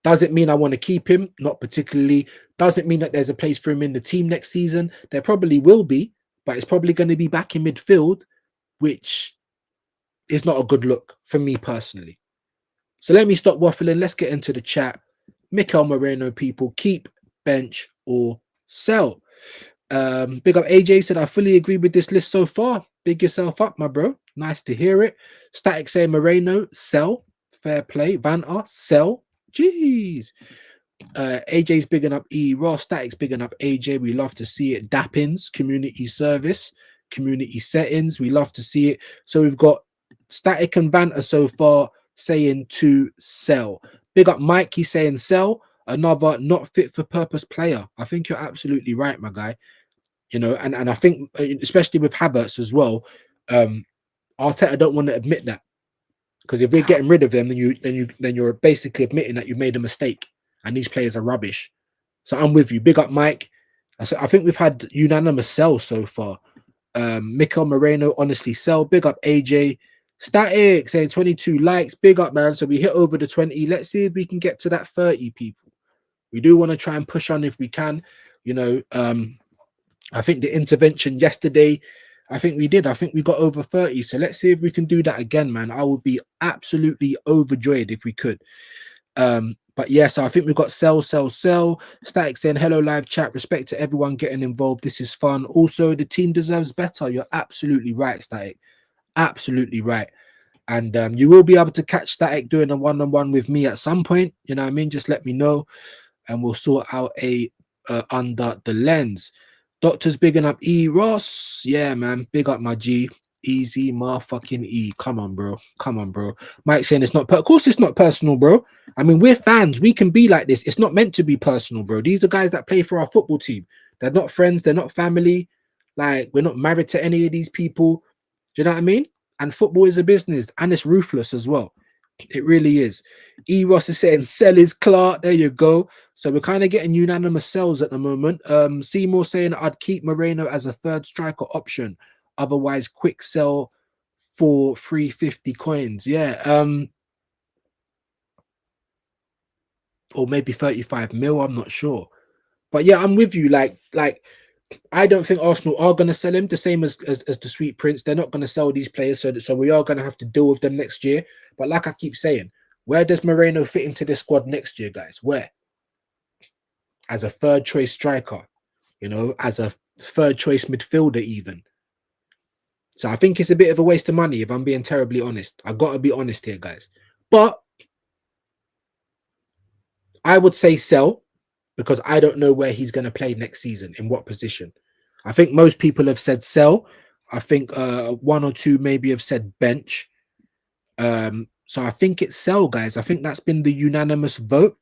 Does it mean I want to keep him? Not particularly. Does it mean that there's a place for him in the team next season? There probably will be, but it's probably going to be back in midfield, which is not a good look for me personally. So let me stop waffling. Let's get into the chat. Mikel Moreno, people, keep, bench, or sell. Big up AJ said, I fully agree with this list so far. Big yourself up, my bro. Nice to hear it. Static say Moreno, sell. Fair play. Vanta, sell. Jeez. AJ's bigging up E. Ross, Static's bigging up AJ. We love to see it. Dappins, community service, community settings. We love to see it. So we've got Static and Vanta so far saying to sell. Big up Mike, he's saying sell. Another not fit for purpose player. I think you're absolutely right, my guy. You know, and I think especially with Havertz as well, Arteta don't want to admit that. Because if we're getting rid of them, then you're basically admitting that you made a mistake and these players are rubbish. So I'm with you. Big up, Mike. I think we've had unanimous sell so far. Mikel Moreno, honestly, sell. Big up, AJ. Static saying 22 likes. Big up, man. So we hit over the 20. Let's see if we can get to that 30, people. We do want to try and push on if we can. You know, I think the intervention yesterday, I think we did. I think we got over 30. So let's see if we can do that again, man. I would be absolutely overjoyed if we could. But yeah, so I think we've got sell. Static saying, hello, live chat. Respect to everyone getting involved. This is fun. Also, the team deserves better. You're absolutely right, Static. Absolutely right. And you will be able to catch Static doing a one-on-one with me at some point. You know what I mean? Just let me know and we'll sort out a under the lens. Doctor's bigging up E. Ross. Yeah, man. Big up my G. Easy motherfucking E. Come on, bro. Come on, bro. Mike saying it's not... Of course it's not personal, bro. I mean, we're fans. We can be like this. It's not meant to be personal, bro. These are guys that play for our football team. They're not friends. They're not family. Like, we're not married to any of these people. Do you know what I mean? And football is a business. And it's ruthless as well. It really is. E. Ross is saying sell is Clark. There you go. So we're kind of getting unanimous sells at the moment. Seymour saying I'd keep Moreno as a third striker option. Otherwise, quick sell for 350 coins. Yeah. Or maybe 35 mil. I'm not sure. But yeah, I'm with you. Like I don't think Arsenal are going to sell him the same as the Sweet Prince. They're not going to sell these players, so we are going to have to deal with them next year. But like I keep saying, where does Moreno fit into this squad next year, guys? Where? As a third choice striker, you know, as a third choice midfielder even. So I think it's a bit of a waste of money if I'm being terribly honest. I've got to be honest here, guys. But I would say sell, because I don't know where he's going to play next season, in what position. I think most people have said sell. I think one or two maybe have said bench. So I think it's sell, guys. I think that's been the unanimous vote.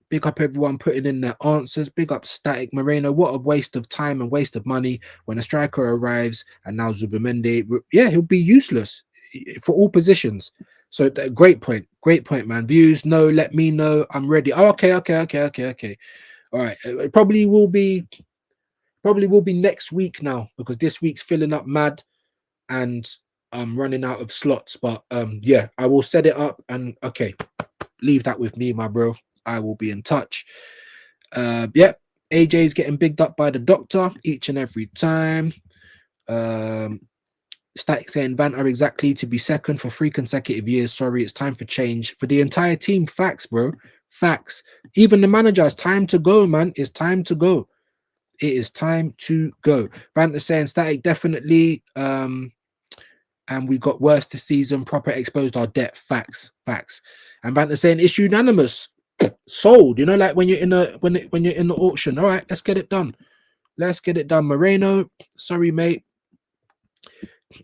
Big up everyone putting in their answers. Big up Static Moreno. What a waste of time and waste of money when a striker arrives. And now Zubimendi, yeah, he'll be useless for all positions. So great point. Great point, man. Views, no, let me know. I'm ready. Oh, okay. All right. It probably will be next week now, because this week's filling up mad and I'm running out of slots. But yeah, I will set it up, and okay, leave that with me, my bro. I will be in touch. Yeah, AJ's getting bigged up by the doctor each and every time. Static saying Vanta exactly to be second for 3 consecutive years. Sorry, it's time for change for the entire team. Facts, bro. Facts. Even the manager, it's time to go, man. It's time to go. It is time to go. Vanta saying Static definitely. And we got worse this season. Proper exposed our debt. Facts. And Vanta saying it's unanimous. Sold. You know, like when you're in when you're in the auction. All right, let's get it done. Moreno, sorry, mate.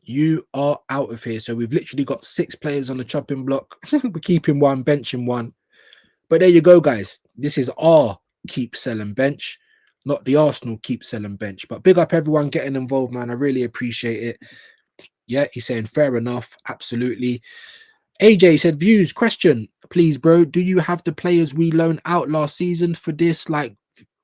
You are out of here. So we've literally got 6 players on the chopping block. We're keeping one, benching one. But there you go, guys. This is our keep selling bench, not the Arsenal keep selling bench. But big up everyone getting involved, man. I really appreciate it. Yeah, he's saying fair enough. Absolutely. AJ said, views, question, please, bro. Do you have the players we loaned out last season for this, like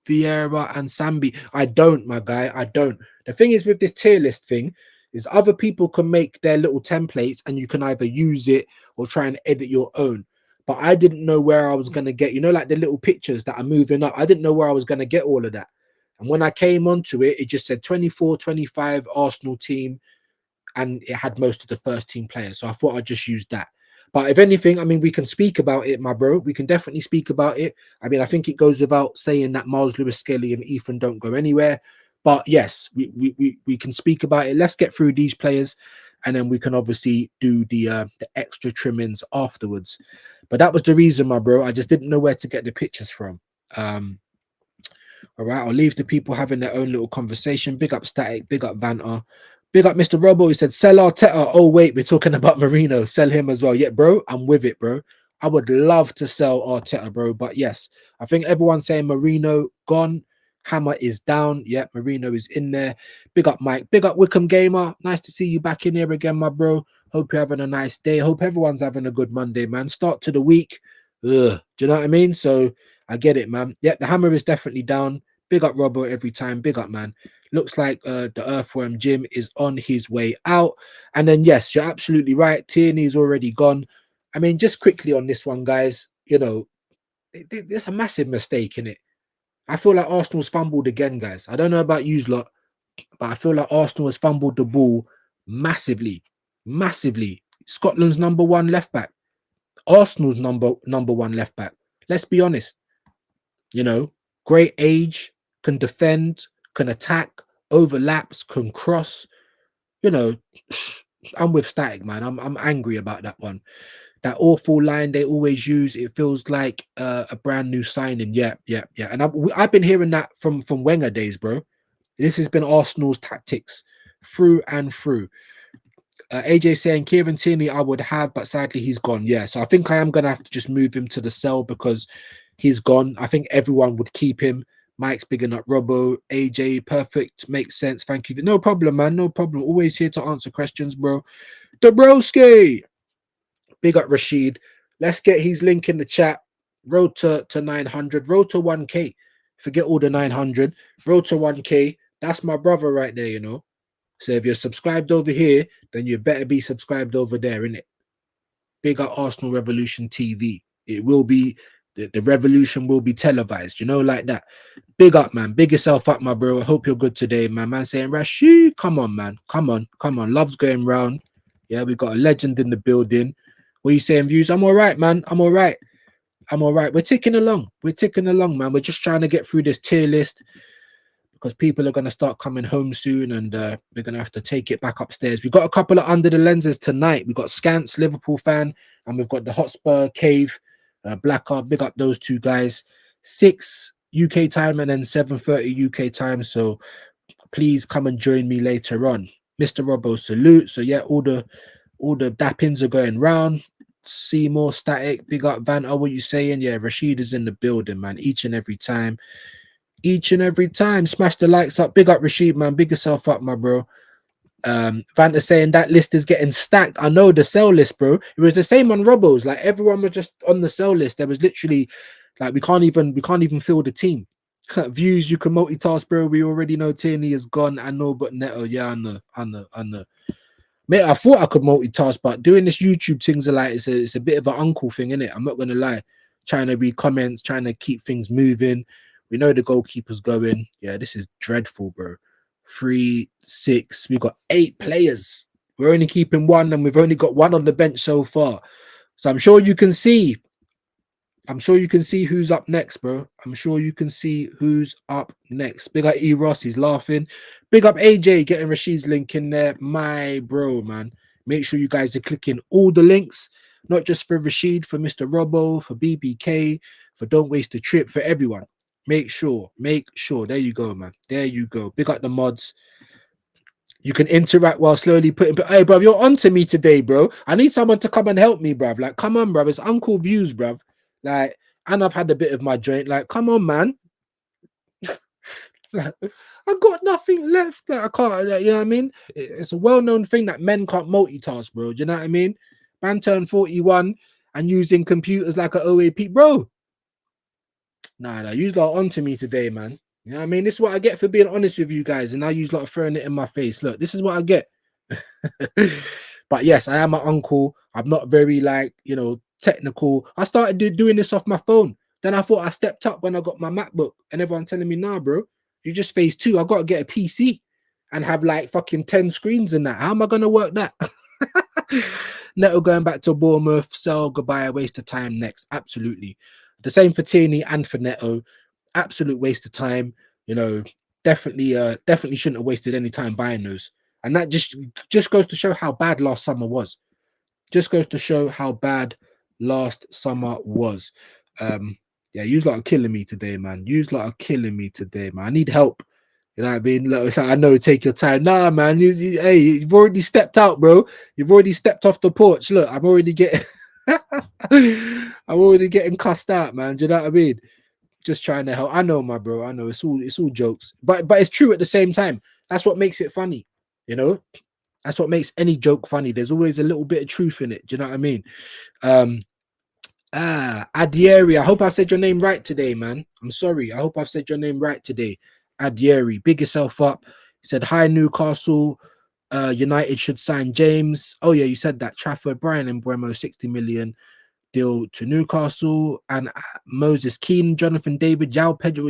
Vieira and Sambi? I don't, my guy. I don't. The thing is with this tier list thing is other people can make their little templates and you can either use it or try and edit your own. But I didn't know where I was going to get, you know, like the little pictures that are moving up. I didn't know where I was going to get all of that. And when I came onto it, it just said 24-25 Arsenal team. And it had most of the first team players. So I thought I'd just use that. But if anything, I mean, we can speak about it, my bro. We can definitely speak about it. I mean, I think it goes without saying that Miles Lewis Skelly and Ethan don't go anywhere. But yes, we can speak about it. Let's get through these players, and then we can obviously do the extra trimmings afterwards. But that was the reason, my bro. I just didn't know where to get the pictures from. All right, I'll leave the people having their own little conversation. Big up Static, big up Vanta. Big up Mr. Robo. He said, sell Arteta. Oh, wait, we're talking about Marino. Sell him as well. Yeah, bro, I'm with it, bro. I would love to sell Arteta, bro. But yes, I think everyone's saying Marino gone. Hammer is down. Yeah, Marino is in there. Big up, Mike. Big up, Wickham Gamer. Nice to see you back in here again, my bro. Hope you're having a nice day. Hope everyone's having a good Monday, man. Start to the week. Ugh. Do you know what I mean? So I get it, man. Yeah, the hammer is definitely down. Big up, Robo, every time. Big up, man. Looks like the Earthworm Jim is on his way out. And then, yes, you're absolutely right. Tierney's already gone. I mean, just quickly on this one, guys, you know, there's a massive mistake in it. I feel like Arsenal's fumbled again, guys. I don't know about you lot, but I feel like Arsenal has fumbled the ball massively. Scotland's number 1 left back. Arsenal's number 1 left back. Let's be honest. You know, great age, can defend, can attack, overlaps, can cross. You know, I'm with Static, man. I'm angry about that one. That awful line they always use. It feels like a brand new signing. Yeah. And I've been hearing that from Wenger days, bro. This has been Arsenal's tactics through and through. AJ saying Kieran Tierney I would have, but sadly he's gone. Yeah, so I think I am going to have to just move him to the sell because he's gone. I think everyone would keep him. Mike's bigging up Robbo. AJ, perfect. Makes sense. Thank you. No problem, man. No problem. Always here to answer questions, bro. Dabrowski. Big up Rashid. Let's get his link in the chat. Road to 900. Road to 1K. Forget all the 900. Road to 1K. That's my brother right there, you know. So if you're subscribed over here, then you better be subscribed over there, innit? Big up Arsenal Revolution TV. It will be, the revolution will be televised, you know, like that. Big up, man. Big yourself up, my bro. I hope you're good today, man. Man saying, Rashid, come on, man. Come on. Love's going round. Yeah, we got a legend in the building. What are you saying, views? I'm all right, man. I'm all right. We're ticking along. Man. We're just trying to get through this tier list, because people are going to start coming home soon, and we're going to have to take it back upstairs. We've got a couple of under the lenses tonight. We've got Scants, Liverpool fan, and we've got the Hotspur Cave, Blackard. Big up those two guys. 6 UK time and then 7:30 UK time. So please come and join me later on. Mr. Robbo, salute. So yeah, all the dappings are going round. Seymour Static, big up Van. Oh, what you saying? Yeah, Rashid is in the building, man. Each and every time. Each and every time. Smash the likes up. Big up Rashid, man. Big yourself up, my bro. Vanta saying that list is getting stacked. I know the sell list, bro. It was the same on Robos. Like everyone was just on the sell list. There was literally like we can't even fill the team. Views you can multitask, bro. We already know Tierney is gone. I know, but Neto, yeah, I know. Mate, I thought I could multitask, but doing this YouTube things are like it's a bit of an uncle thing, innit? I'm not gonna lie. Trying to read comments, trying to keep things moving. We know the goalkeeper's going. Yeah, this is dreadful, bro. 3, 6. We got 8 players. We're only keeping one, and we've only got one on the bench so far. So I'm sure you can see. I'm sure you can see who's up next, bro. I'm sure you can see who's up next. Big up E Ross, he's laughing. Big up AJ, getting Rashid's link in there. My bro, man. Make sure you guys are clicking all the links, not just for Rashid, for Mr. Robbo, for BBK, for Don't Waste a Trip, for everyone. Make sure. There you go, man. There you go. Big up the mods. You can interact while slowly putting. Hey, bro, you're on to me today, bro. I need someone to come and help me, bruv. Like, come on, bruv. It's Uncle Views, bruv. Like, and I've had a bit of my joint. Like, come on, man. Like, I got nothing left. Like, I can't. Like, you know what I mean? It's a well-known thing that men can't multitask, bro. Do you know what I mean? Man turned 41 and using computers like an OAP, bro. Nah, you lot on to me today, man. You know what I mean? This is what I get for being honest with you guys, and now you lot throwing it in my face. Look, this is what I get. But yes, I am an uncle. I'm not very technical. I started doing this off my phone. Then I thought I stepped up when I got my MacBook, and everyone telling me, nah, bro, you just phase 2. I gotta get a PC and have like fucking 10 screens in that. How am I gonna work that? Neto going back to Bournemouth, sell, goodbye, waste of time next. Absolutely. The same for Tierney and for Neto. Absolute waste of time. Definitely shouldn't have wasted any time buying those. And that just goes to show how bad last summer was. Just goes to show how bad last summer was. Yeah, you lot are killing me today, man. You lot are killing me today, man. I need help. You know what I mean? Look, I know, take your time. Nah, man. Hey, you've already stepped out, bro. You've already stepped off the porch. Look, I'm already getting cussed out, man. Do you know what I mean? Just trying to help. I know, my bro. I know it's all jokes, but it's true at the same time. That's what makes it funny, That's what makes any joke funny. There's always a little bit of truth in it. Do you know what I mean? Adieri. I hope I said your name right today, man. I'm sorry. I hope I've said your name right today. Adieri, big yourself up. He said, hi, Newcastle. United should sign James. Oh, yeah, you said that. Trafford, Brian and Bremo, 60 million deal to Newcastle. And Moses Keane, Jonathan David, João Pedro.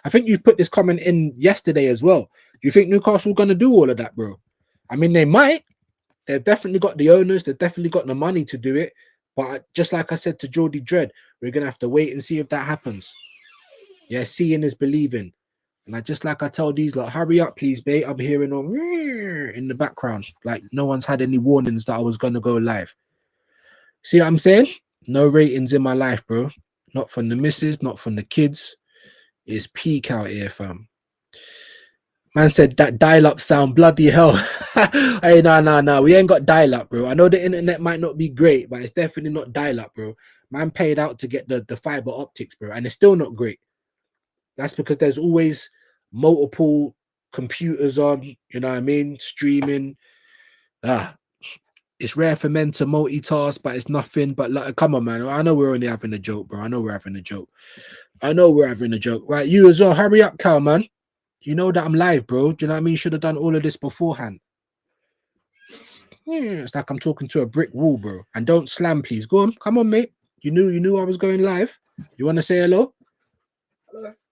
I think you put this comment in yesterday as well. Do you think Newcastle going to do all of that, bro? I mean, they might. They've definitely got the owners. They've definitely got the money to do it. But just like I said to Geordie Dread, we're going to have to wait and see if that happens. Yeah, seeing is believing. And I told these lot, hurry up, please, mate. I'm hearing all in the background. Like no one's had any warnings that I was going to go live. See what I'm saying? No ratings in my life, bro. Not from the missus, not from the kids. It's peak out here, fam. Man said that dial-up sound, bloody hell. Hey, no. We ain't got dial-up, bro. I know the internet might not be great, but it's definitely not dial-up, bro. Man paid out to get the fiber optics, bro. And it's still not great. That's because there's always multiple computers on, you know what I mean? Streaming. It's rare for men to multitask, but it's nothing. But like, come on, man. I know we're only having a joke, bro. I know we're having a joke. Right, you as well. Hurry up, Cal, man. You know that I'm live, bro. Do you know what I mean? Should have done all of this beforehand. It's like I'm talking to a brick wall, bro. And don't slam, please. Go on. Come on, mate. You knew I was going live. You want to say hello?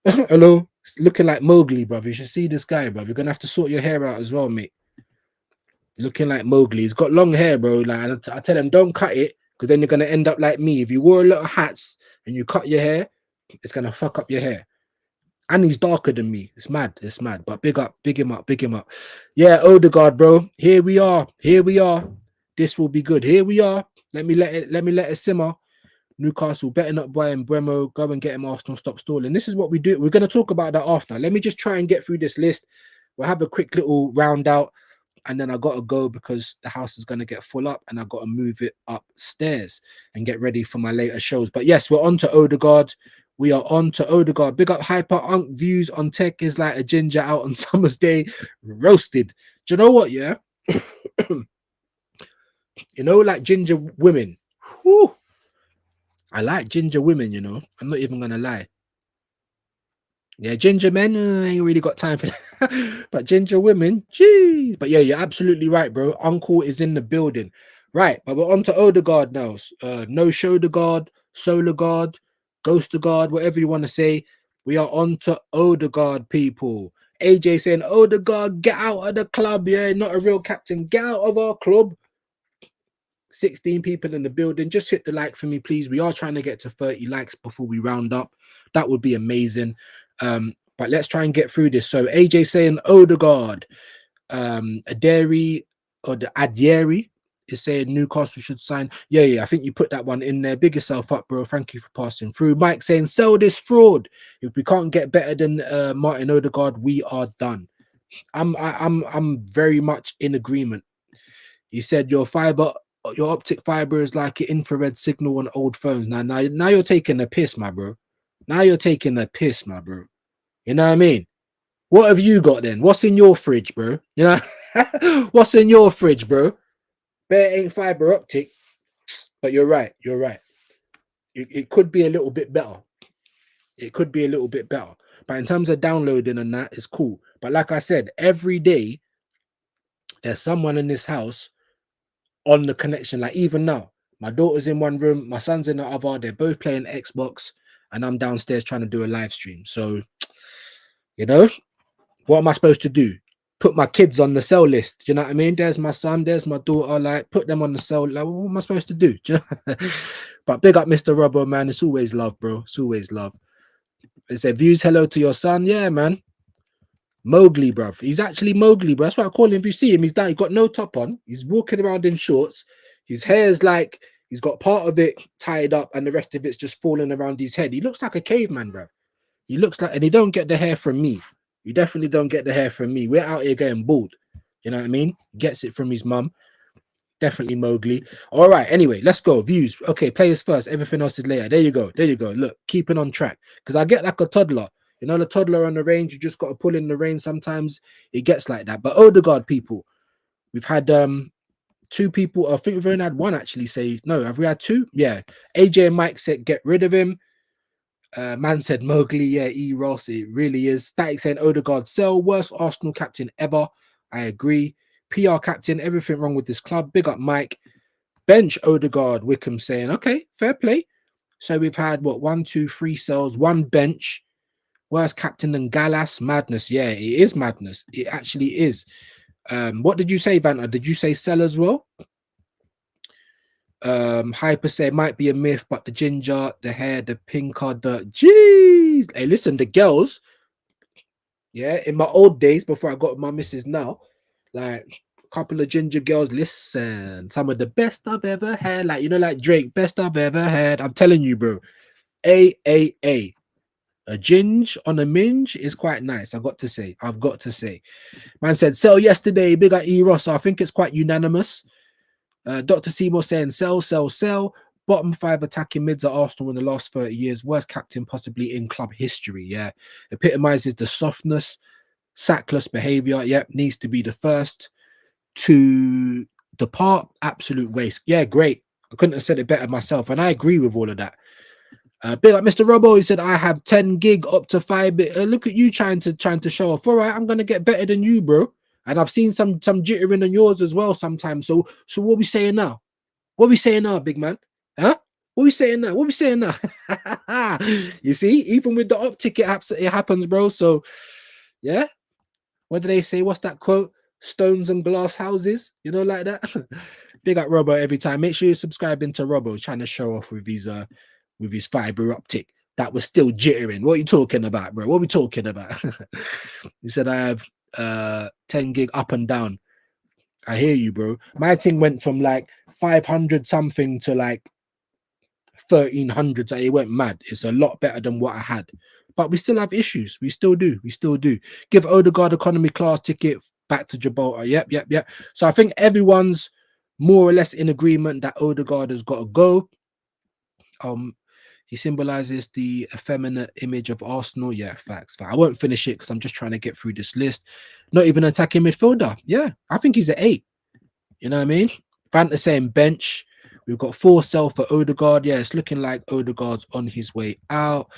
Hello. It's looking like Mowgli, bro. You should see this guy, bro. You're going to have to sort your hair out as well, mate. Looking like Mowgli. He's got long hair, bro. Like I tell him, don't cut it, because then you're going to end up like me. If you wore a lot of hats and you cut your hair, it's going to fuck up your hair. And he's darker than me. It's mad. But big him up. Yeah, Odegaard, bro. Here we are. This will be good. Here we are. Let me let it simmer. Newcastle better not buy him Bremo, go and get him Arsenal, stop stalling. This is what we do. We're going to talk about that after. Let me just try and get through this list. We'll have a quick little round out, and then I got to go because the house is going to get full up and I got to move it upstairs and get ready for my later shows. But yes, we're on to Odegaard. We are on to Odegaard. Big up Hyper Unk. Views on tech is like a ginger out on summer's day, roasted. Do you know what? Yeah. You know, like ginger women. Whew. I like ginger women, you know. I'm not even gonna lie. Yeah, ginger men, I ain't really got time for that. But ginger women, geez. But yeah, you're absolutely right, bro. Uncle is in the building. Right, but we're on to Odegaard now. No show the guard, solar guard, ghost the guard, whatever you want to say. We are on to Odegaard, people. AJ saying, Odegaard, get out of the club. Yeah, not a real captain. Get out of our club. 16 people in the building. Just hit the like for me, please. We are trying to get to 30 likes before we round up. That would be amazing. But let's try and get through this. So AJ saying Odegaard, Aderi or the Adieri is saying Newcastle should sign. Yeah, I think you put that one in there. Big yourself up, bro. Thank you for passing through. Mike saying sell this fraud. If we can't get better than Martin Odegaard, we are done. I'm very much in agreement. He said your optic fiber is like an infrared signal on old phones. Now you're taking a piss, my bro. Now you're taking a piss, my bro. You know what I mean? What have you got then? What's in your fridge, bro? You know, what's in your fridge, bro? Bear ain't fiber optic, but you're right. You're right. It could be a little bit better. It could be a little bit better. But in terms of downloading and that, it's cool. But like I said, every day there's someone in this house on the connection. Like even now, my daughter's in one room, my son's in the other. They're both playing Xbox, and I'm downstairs trying to do a live stream. So, you know, what am I supposed to do? Put my kids on the cell list. You know what I mean? There's my son, there's my daughter. Like, put them on the cell. Like, what am I supposed to do? Do you know? But big up Mr. Robbo, man. It's always love, bro. It's always love. It said, views hello to your son. Yeah, man. Mowgli, bruv. He's actually Mowgli, bro. That's what I call him. If you see him, he's down. He got no top on. He's walking around in shorts. His hair's like he's got part of it tied up, and the rest of it's just falling around his head. He looks like a caveman, bro. He looks like, and he don't get the hair from me. You definitely don't get the hair from me. We're out here getting bald. You know what I mean? He gets it from his mum. Definitely Mowgli. All right. Anyway, let's go. Views. Okay, players first. Everything else is later. There you go. There you go. Look, keeping on track. Because I get like a toddler. You know, the toddler on the range, you just got to pull in the reins. Sometimes it gets like that. But Odegaard, people, we've had two people. I think we've only had one actually say no. Have we had two? Yeah. AJ and Mike said get rid of him. Man said Mowgli. Yeah, E Ross. It really is. Static saying Odegaard sell. Worst Arsenal captain ever. I agree. PR captain. Everything wrong with this club. Big up Mike. Bench Odegaard. Wickham saying okay, fair play. So we've had what 1, 2, 3 sells, one bench. Worst captain than Gallas. Madness. Yeah, it is madness. It actually is. What did you say, Vanta? Did you say sell as well? Hyper say might be a myth, but the ginger, the hair, the pink are the jeez. Hey, listen, the girls. Yeah, in my old days before I got my missus now, like a couple of ginger girls. Listen, some of the best I've ever had. Like you know, like Drake, best I've ever had. I'm telling you, bro. A. A ginge on a minge is quite nice. I've got to say. Man said, sell yesterday. Big at E. Ross. So I think it's quite unanimous. Dr. Seymour saying, sell. Bottom 5 attacking mids at Arsenal in the last 30 years. Worst captain possibly in club history. Yeah. Epitomizes the softness, sackless behavior. Yep. Needs to be the first to depart. Absolute waste. Yeah, great. I couldn't have said it better myself. And I agree with all of that. Big up Mr. Robbo, he said, I have 10 gig up to 5 bit. Look at you trying to show off. All right, I'm gonna get better than you, bro. And I've seen some jittering on yours as well sometimes. So what we saying now? What we saying now, big man? Huh? What we saying now? You see, even with the optic, it happens, bro. So yeah. What do they say? What's that quote? Stones and glass houses, you know, like that. Big up Robbo every time. Make sure you're subscribing to Robbo, trying to show off with his fiber optic that was still jittering. What are you talking about, bro? What are we talking about? He said, I have 10 gig up and down. I hear you, bro. My thing went from like 500 something to like 1300s that it went mad. It's a lot better than what I had. But we still have issues. We still do. We still do. Give Odegaard economy class ticket back to Gibraltar. Yep, yep, yep. So I think everyone's more or less in agreement that Odegaard has got to go. He symbolizes the effeminate image of Arsenal. Yeah, facts. I won't finish it because I'm just trying to get through this list. Not even attacking midfielder. Yeah, I think he's an 8. You know what I mean? Fanta saying bench. We've got 4 sell for Odegaard. Yeah, it's looking like Odegaard's on his way out.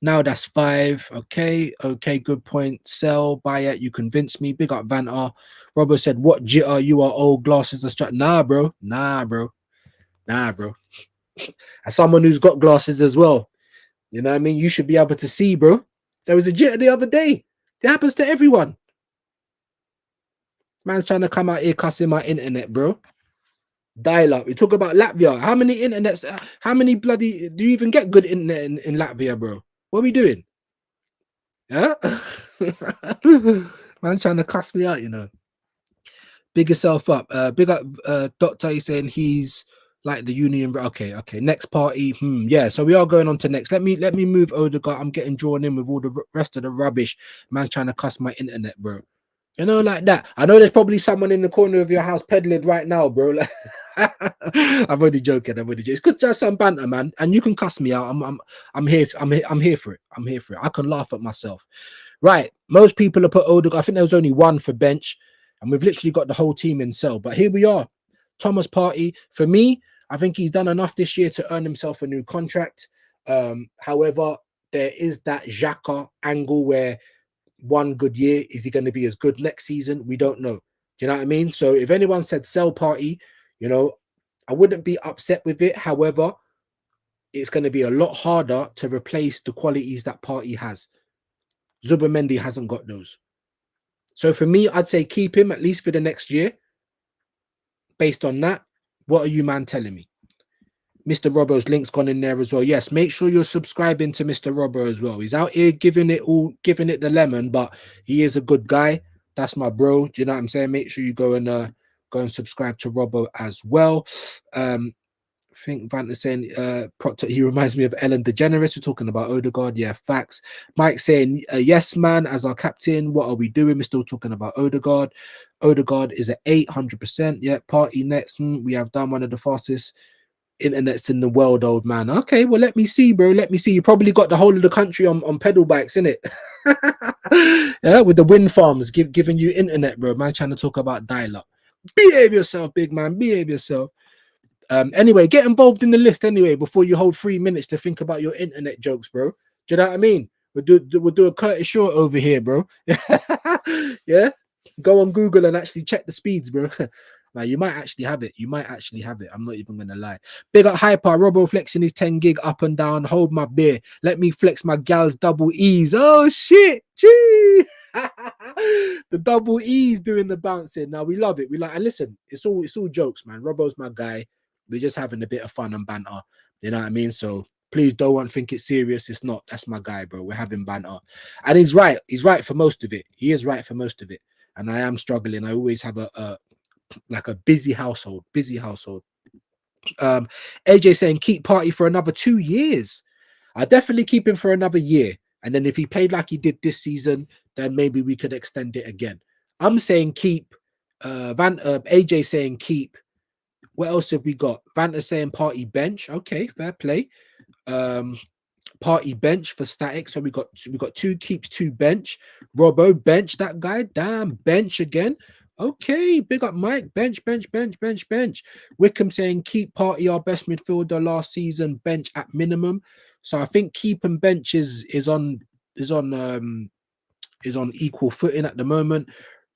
Now that's 5. Okay, good point. Sell, buy it. You convinced me. Big up Vanta. Robert said, "What jitter? You are old. Glasses are straight." Nah, bro. As someone who's got glasses as well, you know what I mean? You should be able to see, bro. There was a jitter the other day. It happens to everyone. Man's trying to come out here cussing my internet, bro. Dial up. We talk about Latvia. How many internets? How many bloody do you even get good internet in Latvia, bro? What are we doing? Yeah, man, trying to cuss me out, you know. Big yourself up. Big up, Doctor. He's saying he's like the union. Okay. Next party. Yeah. So we are going on to next. Let me move Odegaard. I'm getting drawn in with all the rest of the rubbish. Man's trying to cuss my internet, bro. You know, like that. I know there's probably someone in the corner of your house peddling right now, bro. Like, I'm only joking. It's good to have some banter, man. And you can cuss me out. I'm here for it. I'm here for it. I can laugh at myself. Right. Most people have put Odegaard. I think there was only 1 for bench, and we've literally got the whole team in sell. But here we are. Thomas Partey. For me, I think he's done enough this year to earn himself a new contract. However, there is that Xhaka angle where one good year, is he going to be as good next season? We don't know. Do you know what I mean? So if anyone said sell Partey, you know, I wouldn't be upset with it. However, it's going to be a lot harder to replace the qualities that Partey has. Zubimendi hasn't got those. So for me, I'd say keep him at least for the next year. Based on that, what are you, man, telling me? Mr. Robbo's link's gone in there as well. Yes, make sure you're subscribing to Mr. Robbo as well. He's out here giving it the lemon, but he is a good guy. That's my bro. Do you know what I'm saying? Make sure you go and subscribe to Robbo as well. I think Vanta's saying Proctor, he reminds me of Ellen DeGeneres. We're talking about Odegaard. Yeah, facts. Mike saying yes, man, as our captain. What are we doing? We're still talking about Odegaard. Odegaard is at 800%. Yeah, Partey next. We have done one of the fastest internets in the world, old man. Okay, well, let me see, bro. Let me see. You probably got the whole of the country on pedal bikes, innit? Yeah, with the wind farms giving you internet, bro. Man, trying to talk about dial-up. Behave yourself, big man. Behave yourself. Anyway, get involved in the list anyway before you hold 3 minutes to think about your internet jokes, bro. Do you know what I mean? We'll do a Curtis Short over here, bro. Yeah, go on Google and actually check the speeds, bro. Now, you might actually have it. I'm not even going to lie. Big up Hyper. Robbo flexing his 10 gig up and down. Hold my beer. Let me flex my gal's double E's. Oh, shit. Gee. The double E's doing the bouncing. Now, we love it. We like, and listen, it's all jokes, man. Robbo's my guy. We're just having a bit of fun and banter. You know what I mean? So please don't think it's serious. It's not. That's my guy, bro. We're having banter. And he's right. He's right for most of it. He is right for most of it. And I am struggling. I always have a busy household. AJ saying keep Partey for another 2 years. I definitely keep him for another year, and then if he played like he did this season, then maybe we could extend it again. I'm saying keep. AJ saying keep. What else have we got? Vanta saying Partey bench. Okay, fair play. Partey bench for static. So we got 2 keeps, 2 bench. Robbo bench that guy. Damn, bench again. Okay, big up Mike. Bench. Wickham saying keep Partey our best midfielder last season, bench at minimum. So I think keep and bench is on equal footing at the moment.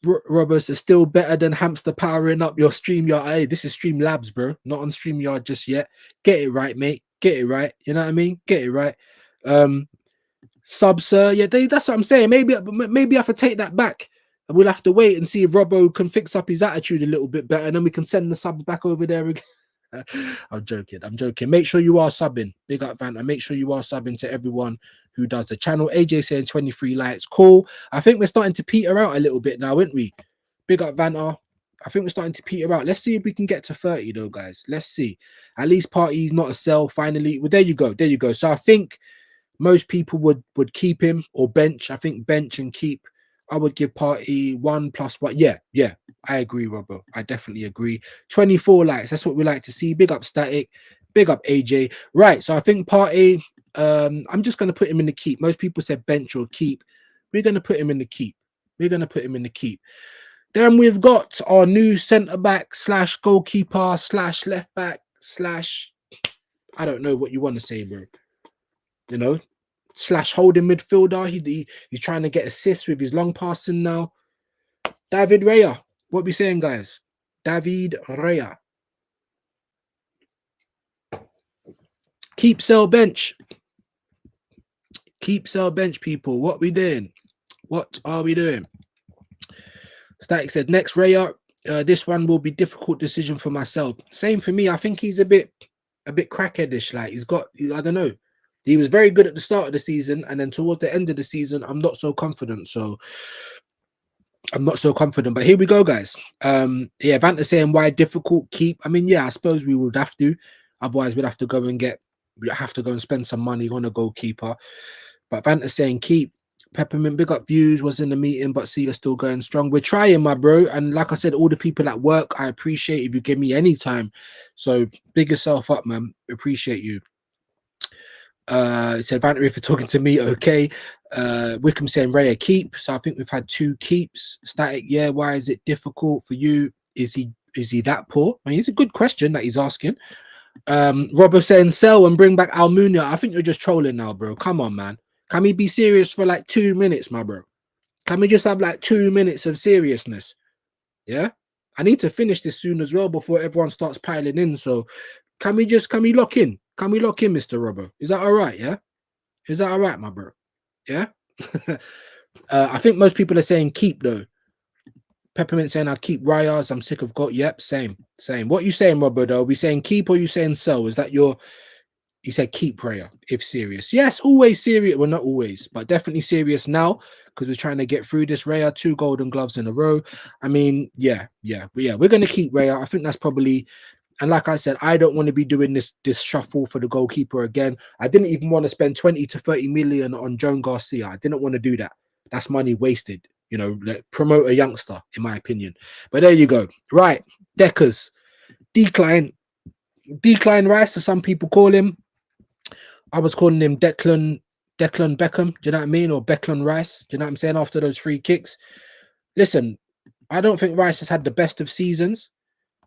Roberts is still better than Hamster powering up your StreamYard. Hey, this is Streamlabs, bro. Not on StreamYard just yet. Get it right, mate. Get it right. You know what I mean? Get it right. Subs, sir. Yeah, that's what I'm saying. Maybe I have to take that back. We'll have to wait and see if Robbo can fix up his attitude a little bit better, and then we can send the subs back over there again. I'm joking. Make sure you are subbing. Big up, Vanta. Make sure you are subbing to everyone who does the channel. AJ saying 23 likes. Cool. I think we're starting to peter out a little bit now, aren't we? Big up, Vanta. I think we're starting to peter out. Let's see if we can get to 30 though, guys. Let's see. At least Partey's not a sell finally. Well, there you go. There you go. So I think most people would keep him or bench. I think bench and keep. I would give Partey 1+1. Yeah, yeah. I agree, Robbo. I definitely agree. 24 likes. That's what we like to see. Big up Static. Big up AJ. Right. So I think Partey, I'm just going to put him in the keep. Most people said bench or keep. We're going to put him in the keep. We're going to put him in the keep. Then we've got our new centre-back / goalkeeper / left-back / I don't know what you want to say, bro. You know, / holding midfielder. He's trying to get assists with his long passing now. David Raya. What we saying, guys? David Raya. Keep, sell, bench. Keep, sell, bench, people. What we doing? What are we doing? Static said, next Raya. This one will be difficult decision for myself. Same for me. I think he's a bit crackheadish. Like I don't know. He was very good at the start of the season, and then towards the end of the season, I'm not so confident. But here we go, guys. Yeah, Vanta saying why difficult keep. I mean, yeah, I suppose we would have to. Otherwise, we'd have to go and spend some money on a goalkeeper. But Vanta saying keep. Peppermint, big up views, was in the meeting, but see you're still going strong. We're trying, my bro. And like I said, all the people at work, I appreciate if you give me any time. So big yourself up, man. Appreciate you. Said Vanta, if you're talking to me, okay. Wickham saying Raya keep. So I think we've had 2 keeps. Static, yeah. Why is it difficult for you? Is he that poor? I mean, it's a good question that he's asking. Robert saying sell and bring back Almunia. I think you're just trolling now, bro. Come on, man. Can we be serious for like 2 minutes, my bro? Can we just have like 2 minutes of seriousness? Yeah, I need to finish this soon as well before everyone starts piling in. So can we lock in? Can we lock in, Mr. Robbo? Is that all right? Yeah, is that all right, my bro? Yeah. I think most people are saying keep though. Peppermint saying I keep Rayas. I'm sick of got. Yep, same. What you saying, Robbo? Though, are we saying keep or you saying sell? Is that your? He said keep Raya if serious. Yes, always serious. Well, not always, but definitely serious now because we're trying to get through this. Raya, 2 golden gloves in a row. I mean, yeah, we're gonna keep Raya. I think that's probably. And like I said, I don't want to be doing this shuffle for the goalkeeper again. I didn't even want to spend 20 to 30 million on Joan Garcia. I didn't want to do that. That's money wasted. You know, promote a youngster, in my opinion. But there you go. Right, Deckers, decline Rice, as some people call him. I was calling him Declan Beckham. Do you know what I mean? Or Declan Rice. Do you know what I'm saying? After those 3 kicks. Listen, I don't think Rice has had the best of seasons.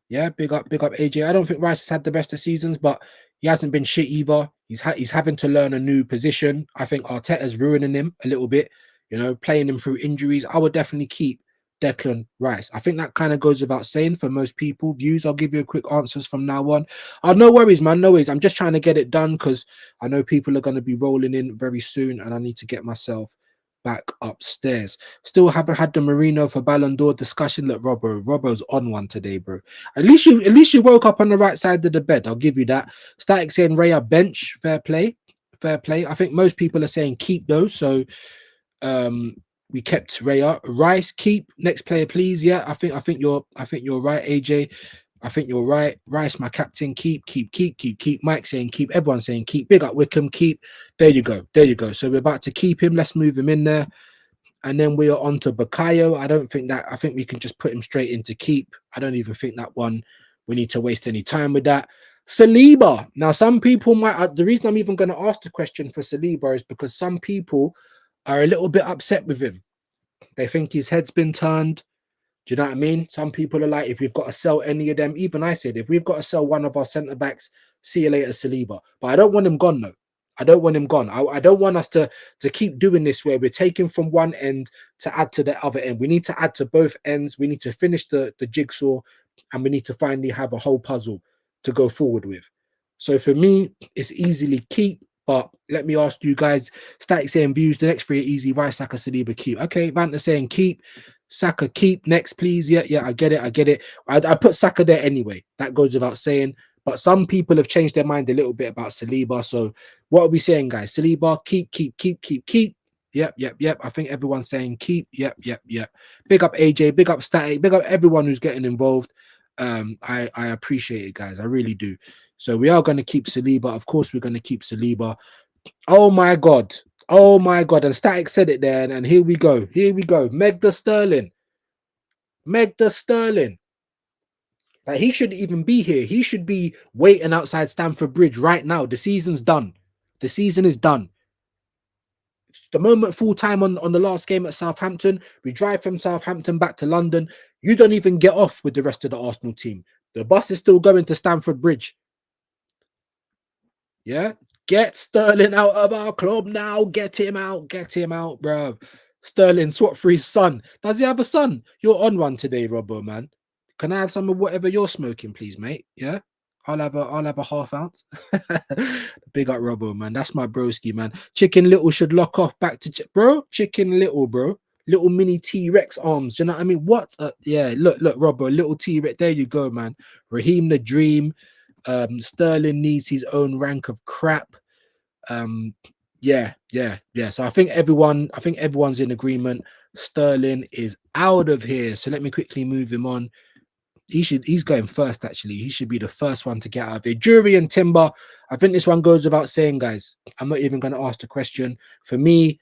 Yeah, big up AJ. I don't think Rice has had the best of seasons, but he hasn't been shit either. He's having to learn a new position. I think Arteta's ruining him a little bit, you know, playing him through injuries. I would definitely keep Declan Rice. I think that kind of goes without saying for most people. Views, I'll give you a quick answers from now on. No worries, man. No worries. I'm just trying to get it done because I know people are going to be rolling in very soon and I need to get myself back upstairs. Still haven't had the Mourinho for Ballon d'Or discussion. Look, Robbo's on one today, bro. At least you woke up on the right side of the bed. I'll give you that. Static saying Raya bench. Fair play. I think most people are saying keep though. So we kept Raya. Rice keep. Next player, please. Yeah, I think you're right, AJ. I think you're right. Rice, my captain. Keep. Mike saying keep. Everyone saying keep. Big up Wickham. Keep. There you go. So we're about to keep him. Let's move him in there. And then we are on to Bukayo. I think we can just put him straight into keep. I don't even think that one we need to waste any time with that. Saliba. Now, some people might. The reason I'm even going to ask the question for Saliba is because some people are a little bit upset with him. They think his head's been turned. Do you know what I mean? Some people are like, if we've got to sell any of them, even I said, if we've got to sell one of our centre backs, see you later, Saliba. But I don't want him gone, though. I don't want him gone. I don't want us to keep doing this where we're taking from one end to add to the other end. We need to add to both ends. We need to finish the jigsaw and we need to finally have a whole puzzle to go forward with. So for me, it's easily keep. But let me ask you guys, Static saying views, the next 3 are easy. Rice, Saka, Saliba, keep. Okay, Vanta saying keep. Saka, keep. Next, please. Yeah, I get it. I put Saka there anyway. That goes without saying. But some people have changed their mind a little bit about Saliba. So what are we saying, guys? Saliba, keep. Yep. I think everyone's saying keep. Yep. Big up AJ, big up Static, big up everyone who's getting involved. I appreciate it, guys. I really do. So we are going to keep Saliba. Of course, we're going to keep Saliba. Oh my god. Oh my god. And Static said it there. And here we go. Here we go. Meg the Sterling. Meg the Sterling. Like, he shouldn't even be here. He should be waiting outside Stamford Bridge right now. The season's done. The season is done. It's the moment full time on the last game at Southampton. We drive from Southampton back to London. You don't even get off with the rest of the Arsenal team. The bus is still going to Stamford Bridge. Yeah? Get Sterling out of our club now. Get him out. Get him out, bruv. Sterling, swap for his son. Does he have a son? You're on one today, Robbo, man. Can I have some of whatever you're smoking, please, mate? Yeah? I'll have a half ounce. Big up Robbo, man. That's my broski, man. Chicken Little should lock off back to bro. Chicken Little, bro. Little mini T-Rex arms. Do you know what I mean? What? Yeah, look, Robbo, little T-Rex. There you go, man. Raheem the Dream. Sterling needs his own rank of crap. Yeah. So I think everyone's in agreement. Sterling is out of here. So let me quickly move him on. He's going first, actually. He should be the first one to get out of here. Jury and Timber. I think this one goes without saying, guys. I'm not even going to ask the question. For me,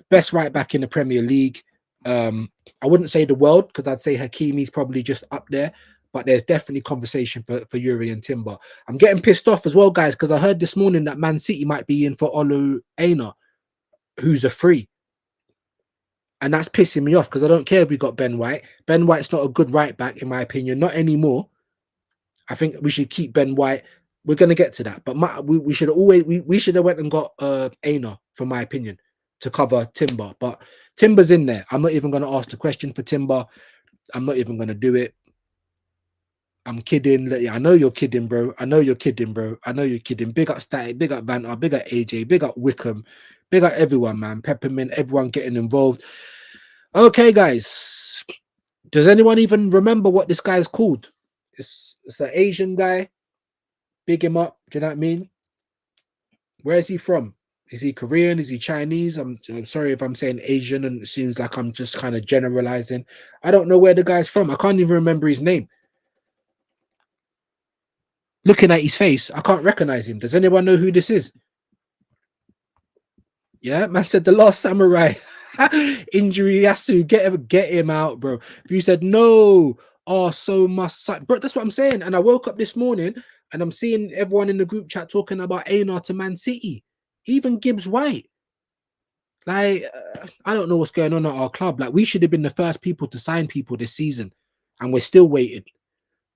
best right back in the Premier League. I wouldn't say the world, because I'd say Hakimi's probably just up there. But there's definitely conversation for Yuri and Timber. I'm getting pissed off as well, guys, because I heard this morning that Man City might be in for Olu Aina, who's a free. And that's pissing me off because I don't care if we got Ben White. Ben White's not a good right back, in my opinion. Not anymore. I think we should keep Ben White. We're going to get to that. But we should we should have went and got Aina, for my opinion, to cover Timber. But Timber's in there. I'm not even going to ask the question for Timber. I'm not even going to do it. I'm kidding. Yeah, I know you're kidding, bro. I know you're kidding, bro. I know you're kidding. Big up Static, big up Vanta, big up AJ, big up Wickham, big up everyone, man. Peppermint, everyone getting involved. Okay, guys. Does anyone even remember what this guy's called? It's an Asian guy. Big him up. Do you know what I mean? Where is he from? Is he Korean? Is he Chinese? I'm sorry if I'm saying Asian and it seems like I'm just kind of generalizing. I don't know where the guy's from. I can't even remember his name. Looking at his face, I can't recognize him. Does anyone know who this is? Yeah, man said the last samurai. Injury Yasu, get him out, bro. If you said no, so must, bro. That's what I'm saying. And I woke up this morning and I'm seeing everyone in the group chat talking about Aina to Man City, even Gibbs White. Like, I don't know what's going on at our club. Like, we should have been the first people to sign people this season, and we're still waiting.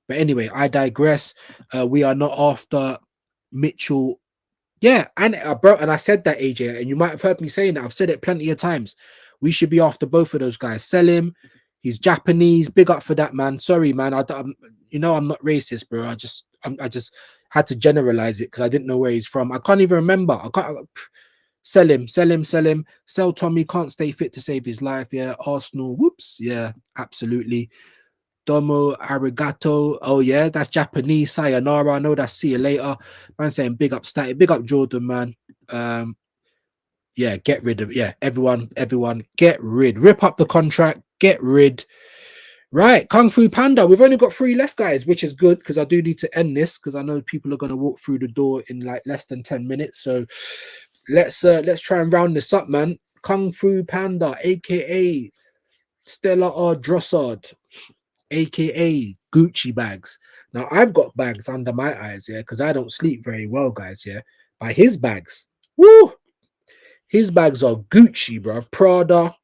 But anyway, I digress. We are not after Mitchell. Yeah, and bro, and I said that, AJ, and you might have heard me saying that. I've said it plenty of times. We should be after both of those guys. Sell him. He's Japanese. Big up for that, man. Sorry, man. I'm not racist, bro. I just had to generalize it because I didn't know where he's from. I can't even remember. Sell him. Sell Tommy. Can't stay fit to save his life. Yeah, Arsenal. Whoops. Yeah, absolutely. Domo arigato. Oh yeah, that's Japanese. Sayonara. I know that's see you later. Man saying big up Static, big up Jordan, man. Yeah, get rid of everyone get rid. Rip up the contract, get rid. Right, Kung Fu Panda. We've only got 3 left, guys, which is good because I do need to end this because I know people are gonna walk through the door in like less than 10 minutes. So let's try and round this up, man. Kung Fu Panda, aka Stella R. Drossard, aka Gucci bags. Now I've got bags under my eyes, yeah, because I don't sleep very well, guys. Yeah, but his bags, woo, his bags are Gucci, bro. Prada,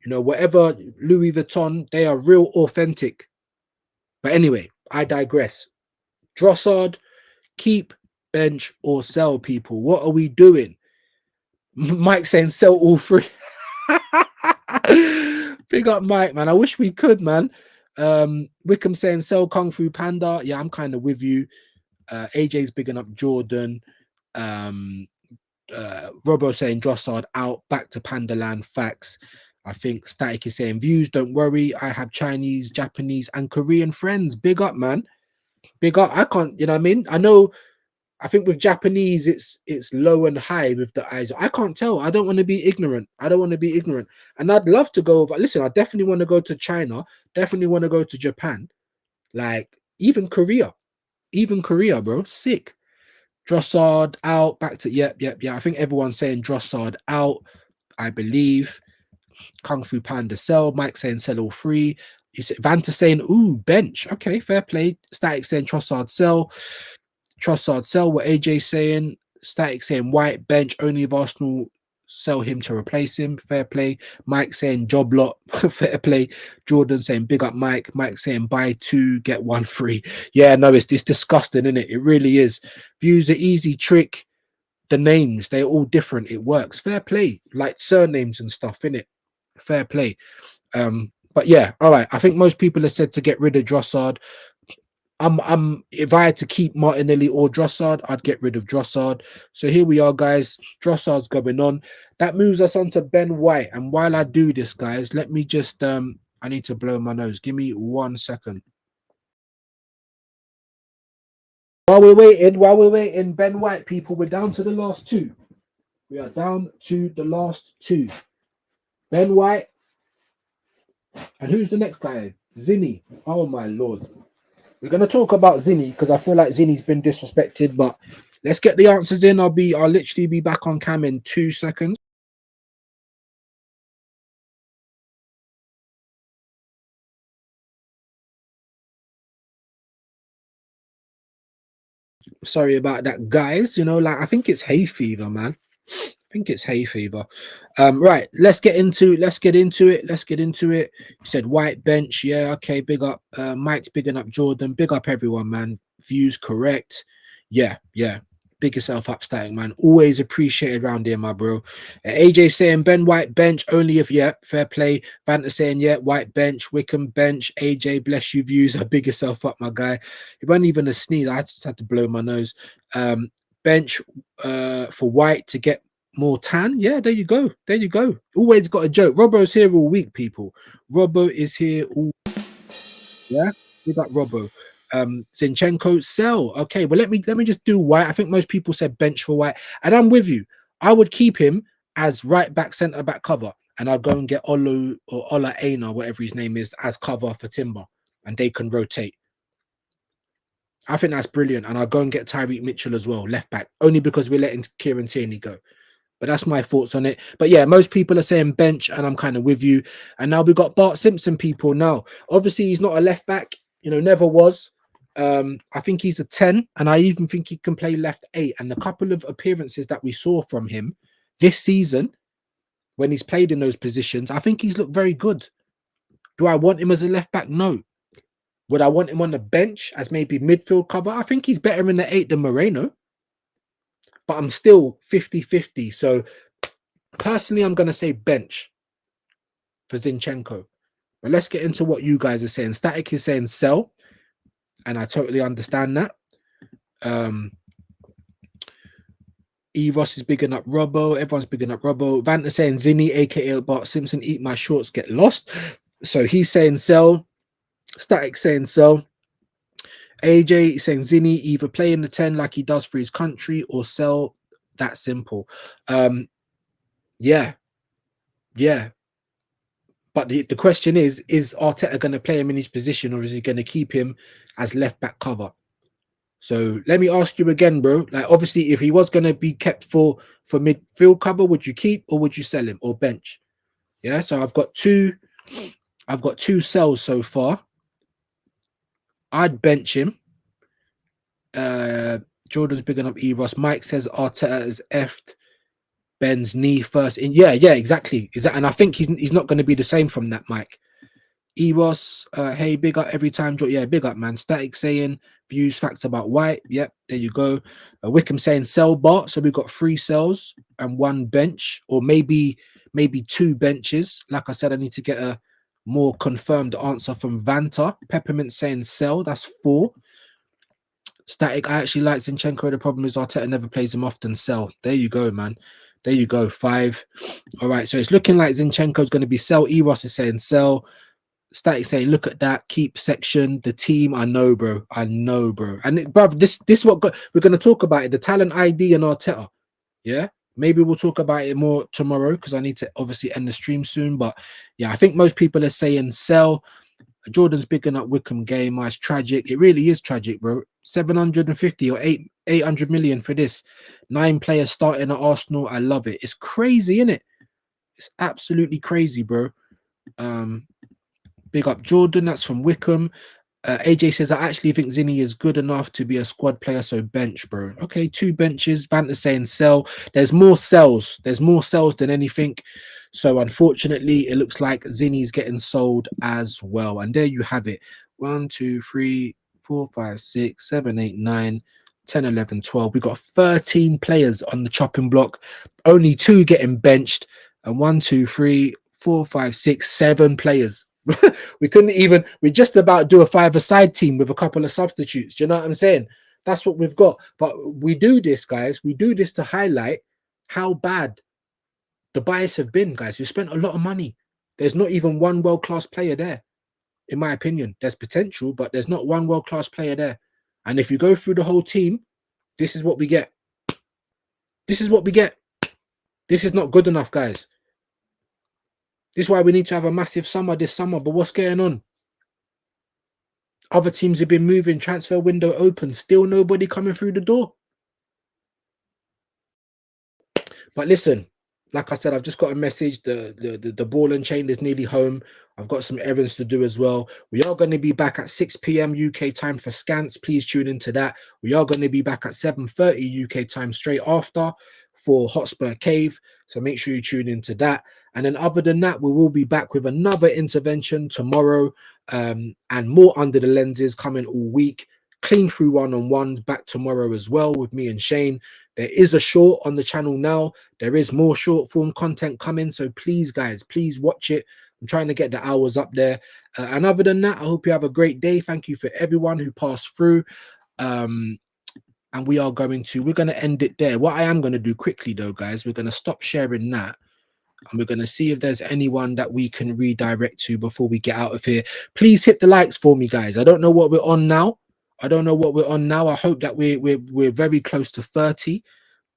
whatever, Louis Vuitton, they are real authentic. But anyway, I digress. Drossard, keep, bench, or sell, people. What are we doing? Mike saying sell all 3. Big up Mike, man. I wish we could, man. Wickham saying sell Kung Fu Panda. Yeah, I'm kind of with you. AJ's bigging up Jordan. Robo saying Drossard out, back to Pandaland. Facts. I think Static is saying views, don't worry. I have Chinese, Japanese, and Korean friends. Big up, man. Big up. I can't, you know what I mean? I know I think with Japanese, it's low and high with the eyes. I can't tell. I don't want to be ignorant. I don't want to be ignorant. And I'd love to go over. Listen, I definitely want to go to China. Definitely want to go to Japan. Like even Korea. Even Korea, bro. Sick. Drossard out. Back to yep. I think everyone's saying Drossard out. I believe. Kung Fu Panda sell. Mike saying sell all three. Vanta saying ooh bench. Okay, fair play. Static saying Trossard sell. Trossard sell. What AJ saying. Static saying White bench only if Arsenal sell him to replace him. Fair play. Mike saying job lot. Fair play. Jordan saying big up Mike. Mike saying buy two get one free. Yeah, no, it's disgusting, isn't it? It really is. Views are easy trick. The names they're all different. It works. Fair play. Like surnames and stuff, innit? Fair play. But yeah, all right. I think most people have said to get rid of Drossard. If I had to keep Martinelli or Drossard, I'd get rid of Drossard. So here we are, guys. Drossard's going on. That moves us on to Ben White. And while I do this, guys, let me just I need to blow my nose. Give me 1 second. While we're waiting, Ben White, people, we're down to the last two. We are down to the last two. Ben White. And who's the next guy? Zinni. Oh my lord. We're gonna talk about Zinni because I feel like Zinni's been disrespected, but let's get the answers in. I'll literally be back on cam in 2 seconds. Sorry about that, guys. You know, like I think it's hay fever, man. I think it's hay fever. Right, let's get into it. You said White bench, yeah, okay, big up. Mike's bigging up Jordan, big up everyone, man. Views correct. Yeah. Big yourself up, Static, man. Always appreciated around here, my bro. AJ saying Ben White bench only if fair play. Vanta saying White bench, Wickham bench. AJ, bless you, views. I big yourself up, my guy. It wasn't even a sneeze. I just had to blow my nose. Bench for White to get more tan. Yeah, there you go. Always got a joke. Robbo's here all week, people. Robbo is here all. Yeah, we got Robbo. Zinchenko sell. Okay, well let me just do White. I think most people said bench for White, and I'm with you. I would keep him as right back, centre back cover, and I'll go and get Olu or Ola Aina, whatever his name is, as cover for Timber, and they can rotate. I think that's brilliant, and I'll go and get Tyreek Mitchell as well, left back, only because we're letting Kieran Tierney go. But that's my thoughts on it. But yeah, most people are saying bench, and I'm kind of with you. And now we've got Bart Simpson, people. Now, obviously, he's not a left back, never was. I think he's a 10, and I even think he can play left 8. And the couple of appearances that we saw from him this season, when he's played in those positions, I think he's looked very good. Do I want him as a left back? No. Would I want him on the bench as maybe midfield cover? I think he's better in the 8 than Moreno. But I'm still 50-50. So personally, I'm going to say bench for Zinchenko. But let's get into what you guys are saying. Static is saying sell. And I totally understand that. Ross is bigging up Robbo. Everyone's bigging up Robbo. Vanta saying Zinni, aka Bart Simpson, eat my shorts, get lost. So he's saying sell. Static saying sell. AJ saying Zinni either play in the 10 like he does for his country or sell. That simple. Yeah. But the question is Arteta going to play him in his position, or is he going to keep him as left back cover? So let me ask you again, bro. Like, obviously, if he was going to be kept for midfield cover, would you keep or would you sell him or bench? Yeah. So I've got two sells so far. I'd bench him. Jordan's bigging up Ross. Mike says Arteta is effed Ben's knee first. Yeah, exactly. And I think he's not going to be the same from that, Mike. Ross, hey, big up every time. Yeah, big up, man. Static saying views, facts about White. Yep, there you go. Wickham saying sell Bart. So we've got 3 sells and 1 bench, or maybe 2 benches. Like I said, I need to get a more confirmed answer from Vanta. Peppermint saying sell. That's 4. Static, I actually like Zinchenko. The problem is Arteta never plays him often. Sell. There you go, man. There you go. 5. All right. So it's looking like Zinchenko's going to be sell. Ross is saying sell. Static saying, look at that, keep section, the team. I know, bro. I know, bro. And bruv, this what we're gonna talk about it. The talent ID and Arteta. Yeah. Maybe we'll talk about it more tomorrow because I need to obviously end the stream soon. But yeah, I think most people are saying sell. Jordan's bigging up Wickham game. It's tragic. It really is tragic, bro. 750 or 800 million for this. 9 players starting at Arsenal. I love it. It's crazy, isn't it? It's absolutely crazy, bro. Big up Jordan. That's from Wickham. AJ says, I actually think Zinni is good enough to be a squad player, so bench, bro. Okay, 2 benches. Vanta's saying sell. There's more sells. There's more sells than anything. So unfortunately, it looks like Zinni's getting sold as well. And there you have it. 1, 2, 3, 4, 5, 6, 7, 8, 9, 10, 11, 12. We got 13 players on the chopping block. Only 2 getting benched. And 1, 2, 3, 4, 5, 6, 7 players. We couldn't even, we just about do a 5-a-side team with a couple of substitutes. Do you know what I'm saying? That's what we've got. But we do this, guys. We do this to highlight how bad the buys have been, guys. We spent a lot of money. There's not even one world-class player there, in my opinion. There's potential, but there's not one world-class player there. And if you go through the whole team, this is what we get. This is what we get. This is not good enough, guys. This is why we need to have a massive summer this summer. But what's going on? Other teams have been moving, transfer window open, still nobody coming through the door. But listen, like I said, I've just got a message. The ball and chain is nearly home. I've got some errands to do as well. We are going to be back at 6 p.m. UK time for Scants. Please tune into that. We are going to be back at 7:30 UK time straight after for Hotspur Cave. So make sure you tune into that. And then other than that, we will be back with another intervention tomorrow and more under the lenses coming all week. Clean through one-on-ones back tomorrow as well with me and Shane. There is a short on the channel now. There is more short form content coming. So please, guys, please watch it. I'm trying to get the hours up there. And other than that, I hope you have a great day. Thank you for everyone who passed through. And we're going to end it there. What I am going to do quickly, though, guys, we're going to stop sharing that. And we're going to see if there's anyone that we can redirect to before we get out of here. Please hit the likes for me, guys. I don't know what we're on now. I hope that we're very close to 30.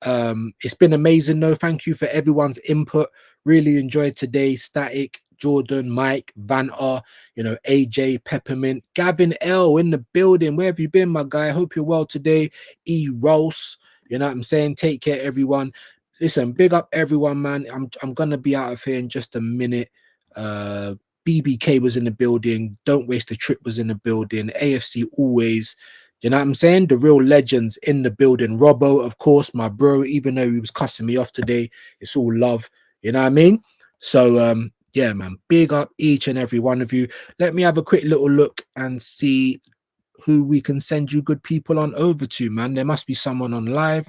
It's been amazing, though. Thank you for everyone's input. Really enjoyed today. Static, Jordan, Mike, Vanta, AJ, Peppermint, Gavin L in the building. Where have you been, my guy? Hope you're well today. E. Rose, you know what I'm saying? Take care, everyone. Listen, big up everyone, man. I'm gonna be out of here in just a minute. BBK was in the building. Don't Waste the Trip was in the building. AFC always. You know what I'm saying? The real legends in the building. Robbo, of course, my bro, even though he was cussing me off today, it's all love. You know what I mean? So, yeah, man, big up each and every one of you. Let me have a quick little look and see who we can send you good people on over to, man. There must be someone on live.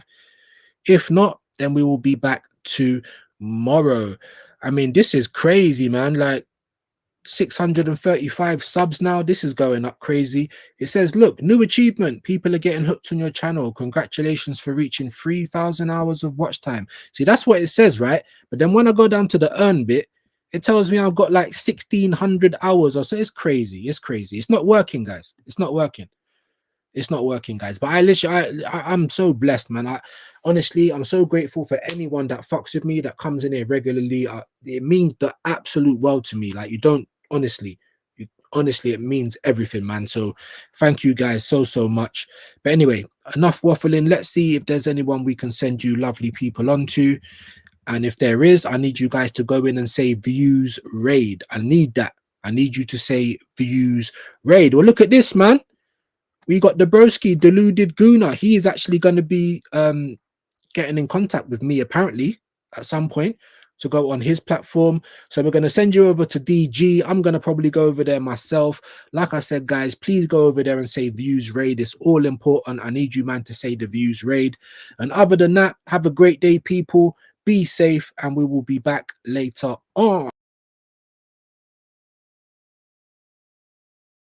If not, then we will be back tomorrow. I mean, this is crazy, man. Like 635 subs now. This is going up crazy. It says, look, new achievement. People are getting hooked on your channel. Congratulations for reaching 3,000 hours of watch time. See, that's what it says, right? But then when I go down to the earn bit, it tells me I've got like 1,600 hours or so. It's crazy. It's crazy. It's not working, guys. It's not working. It's not working, guys. But I'm so blessed, man. Honestly, I'm so grateful for anyone that fucks with me, that comes in here regularly. It means the absolute world to me. Like, honestly, it means everything, man. So thank you guys so much. But anyway, enough waffling. Let's see if there's anyone we can send you lovely people onto. And if there is, I need you guys to go in and say views raid. I need that. I need you to say views raid. Well, look at this, man. We got the broski, Deluded Guna. He is actually going to be getting in contact with me, apparently, at some point to go on his platform. So we're going to send you over to DG. I'm going to probably go over there myself. Like I said, guys, please go over there and say views raid. It's all important. I need you, man, to say the views raid. And other than that, have a great day, people. Be safe, and we will be back later on.